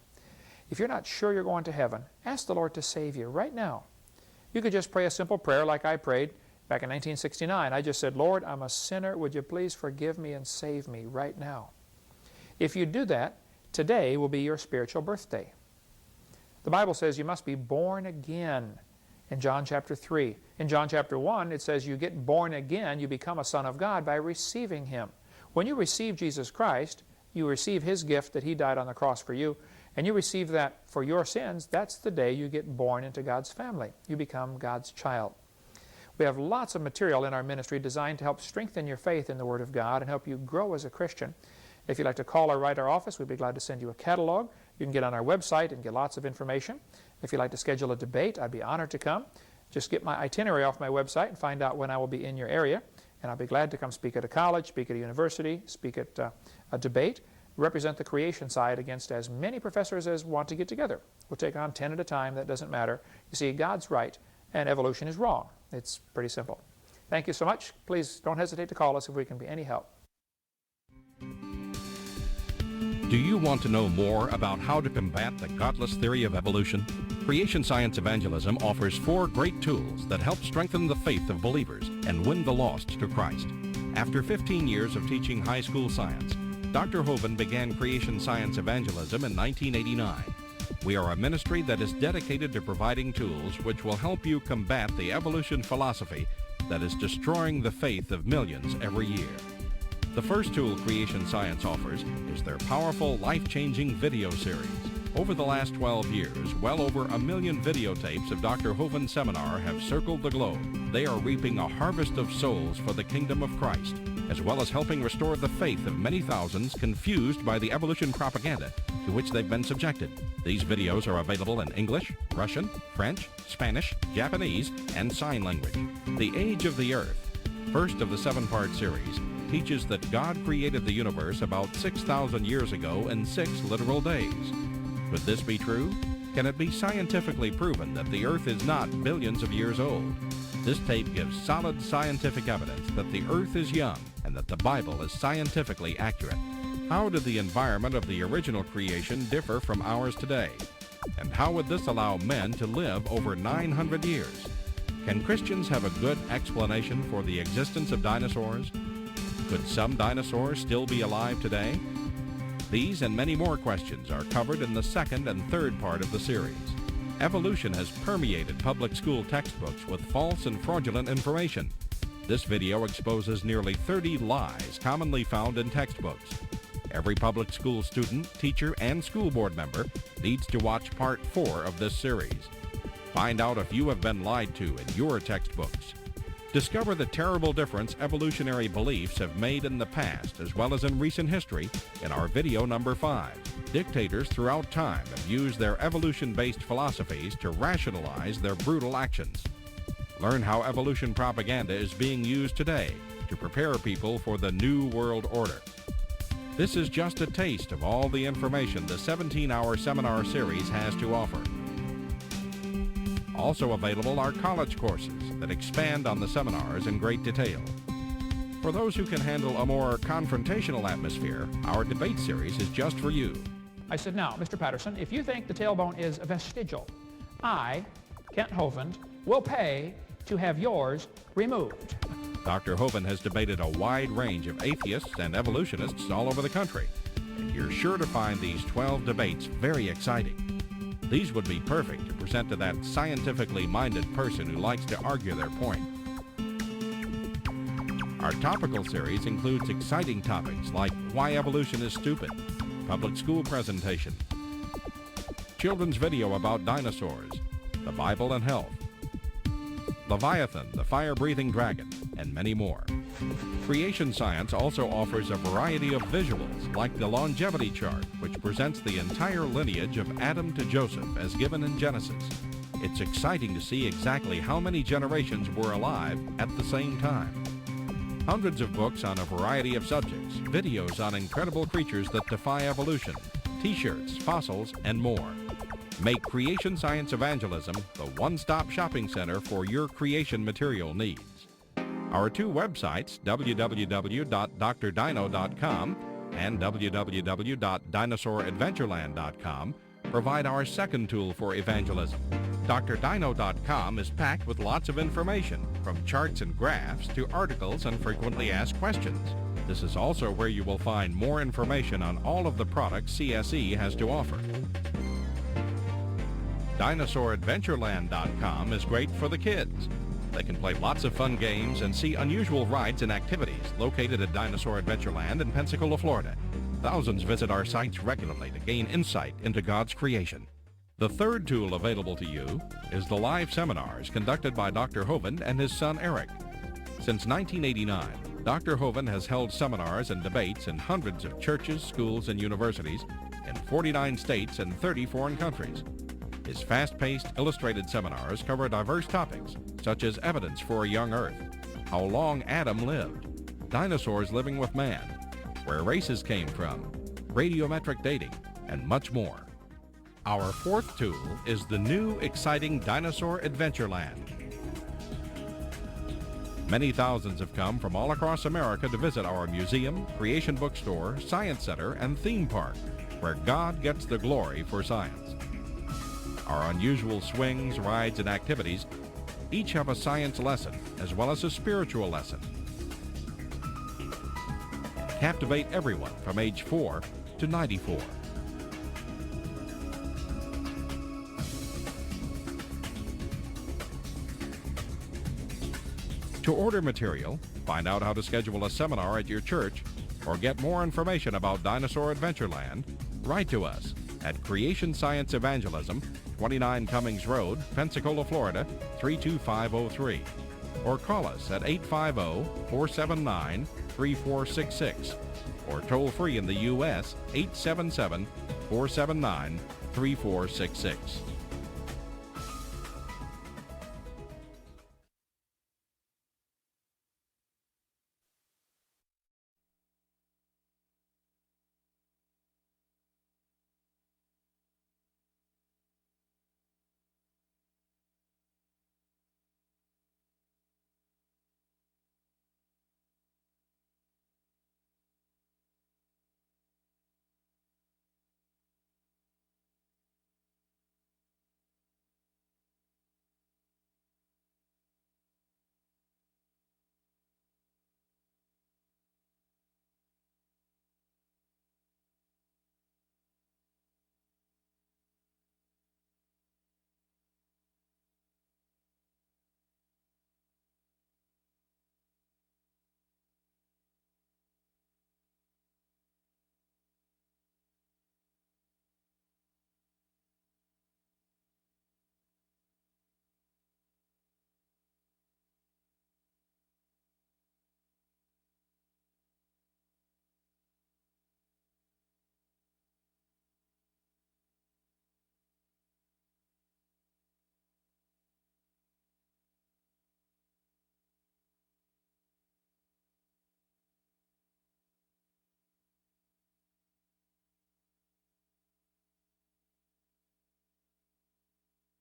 If you're not sure you're going to heaven, ask the Lord to save you right now. You could just pray a simple prayer like I prayed back in 1969. I just said, Lord, I'm a sinner. Would you please forgive me and save me right now? If you do that, today will be your spiritual birthday. The Bible says you must be born again in John chapter 3. In John chapter 1, it says you get born again, you become a son of God by receiving Him. When you receive Jesus Christ, you receive His gift that He died on the cross for you, and you receive that for your sins. That's the day you get born into God's family. You become God's child. We have lots of material in our ministry designed to help strengthen your faith in the Word of God and help you grow as a Christian. If you'd like to call or write our office, we'd be glad to send you a catalog. You can get on our website and get lots of information. If you'd like to schedule a debate, I'd be honored to come. Just get my itinerary off my website and find out when I will be in your area. And I'll be glad to come speak at a college, speak at a university, speak at a debate, represent the creation side against as many professors as want to get together. We'll take on 10 at a time. That doesn't matter. You see, God's right and evolution is wrong. It's pretty simple. Thank you so much. Please don't hesitate to call us if we can be any help. Do you want to know more about how to combat the godless theory of evolution? Creation Science Evangelism offers 4 great tools that help strengthen the faith of believers and win the lost to Christ. After 15 years of teaching high school science, Dr. Hovind began Creation Science Evangelism in 1989. We are a ministry that is dedicated to providing tools which will help you combat the evolution philosophy that is destroying the faith of millions every year. The first tool Creation Science offers is their powerful, life-changing video series. Over the last 12 years, well over 1 million videotapes of Dr. Hovind's seminar have circled the globe. They are reaping a harvest of souls for the kingdom of Christ, as well as helping restore the faith of many thousands confused by the evolution propaganda to which they've been subjected. These videos are available in English, Russian, French, Spanish, Japanese, and sign language. The Age of the Earth, first of the 7-part series, teaches that God created the universe about 6,000 years ago in 6 literal days. Could this be true? Can it be scientifically proven that the Earth is not billions of years old? This tape gives solid scientific evidence that the Earth is young and that the Bible is scientifically accurate. How did the environment of the original creation differ from ours today? And how would this allow men to live over 900 years? Can Christians have a good explanation for the existence of dinosaurs? Could some dinosaurs still be alive today? These and many more questions are covered in the second and third part of the series. Evolution has permeated public school textbooks with false and fraudulent information. This video exposes nearly 30 lies commonly found in textbooks. Every public school student, teacher, and school board member needs to watch part 4 of this series. Find out if you have been lied to in your textbooks. Discover the terrible difference evolutionary beliefs have made in the past as well as in recent history in our video number 5. Dictators throughout time have used their evolution-based philosophies to rationalize their brutal actions. Learn how evolution propaganda is being used today to prepare people for the New World Order. This is just a taste of all the information the 17-hour seminar series has to offer. Also available are college courses that expand on the seminars in great detail. For those who can handle a more confrontational atmosphere, our debate series is just for you. I said, now, Mr. Patterson, if you think the tailbone is vestigial, I, Kent Hovind, will pay to have yours removed. Dr. Hovind has debated a wide range of atheists and evolutionists all over the country, and you're sure to find these 12 debates very exciting. These would be perfect to present to that scientifically minded person who likes to argue their point. Our topical series includes exciting topics like why evolution is stupid, public school presentation, children's video about dinosaurs, the Bible and health, Leviathan, the fire-breathing dragon, and many more. Creation Science also offers a variety of visuals, like the longevity chart, which presents the entire lineage of Adam to Joseph as given in Genesis. It's exciting to see exactly how many generations were alive at the same time. Hundreds of books on a variety of subjects, videos on incredible creatures that defy evolution, t-shirts, fossils, and more. Make Creation Science Evangelism the one-stop shopping center for your creation material needs. Our 2 websites, www.drdino.com and www.dinosauradventureland.com, provide our second tool for evangelism. drdino.com is packed with lots of information, from charts and graphs to articles and frequently asked questions. This is also where you will find more information on all of the products CSE has to offer. DinosaurAdventureland.com is great for the kids. They can play lots of fun games and see unusual rides and activities located at Dinosaur Adventureland in Pensacola, Florida. Thousands visit our sites regularly to gain insight into God's creation. The third tool available to you is the live seminars conducted by Dr. Hovind and his son Eric. Since 1989, Dr. Hovind has held seminars and debates in hundreds of churches, schools, and universities in 49 states and 30 foreign countries. His fast-paced, illustrated seminars cover diverse topics, such as evidence for a young Earth, how long Adam lived, dinosaurs living with man, where races came from, radiometric dating, and much more. Our fourth tool is the new, exciting Dinosaur Adventureland. Many thousands have come from all across America to visit our museum, creation bookstore, science center, and theme park, where God gets the glory for science. Our unusual swings, rides, and activities each have a science lesson as well as a spiritual lesson. Captivate everyone from age 4 to 94. To order material, find out how to schedule a seminar at your church, or get more information about Dinosaur Adventureland, write to us at Creation Science Evangelism, 29 Cummings Road, Pensacola, Florida, 32503. Or call us at 850-479-3466. Or toll free in the U.S. 877-479-3466.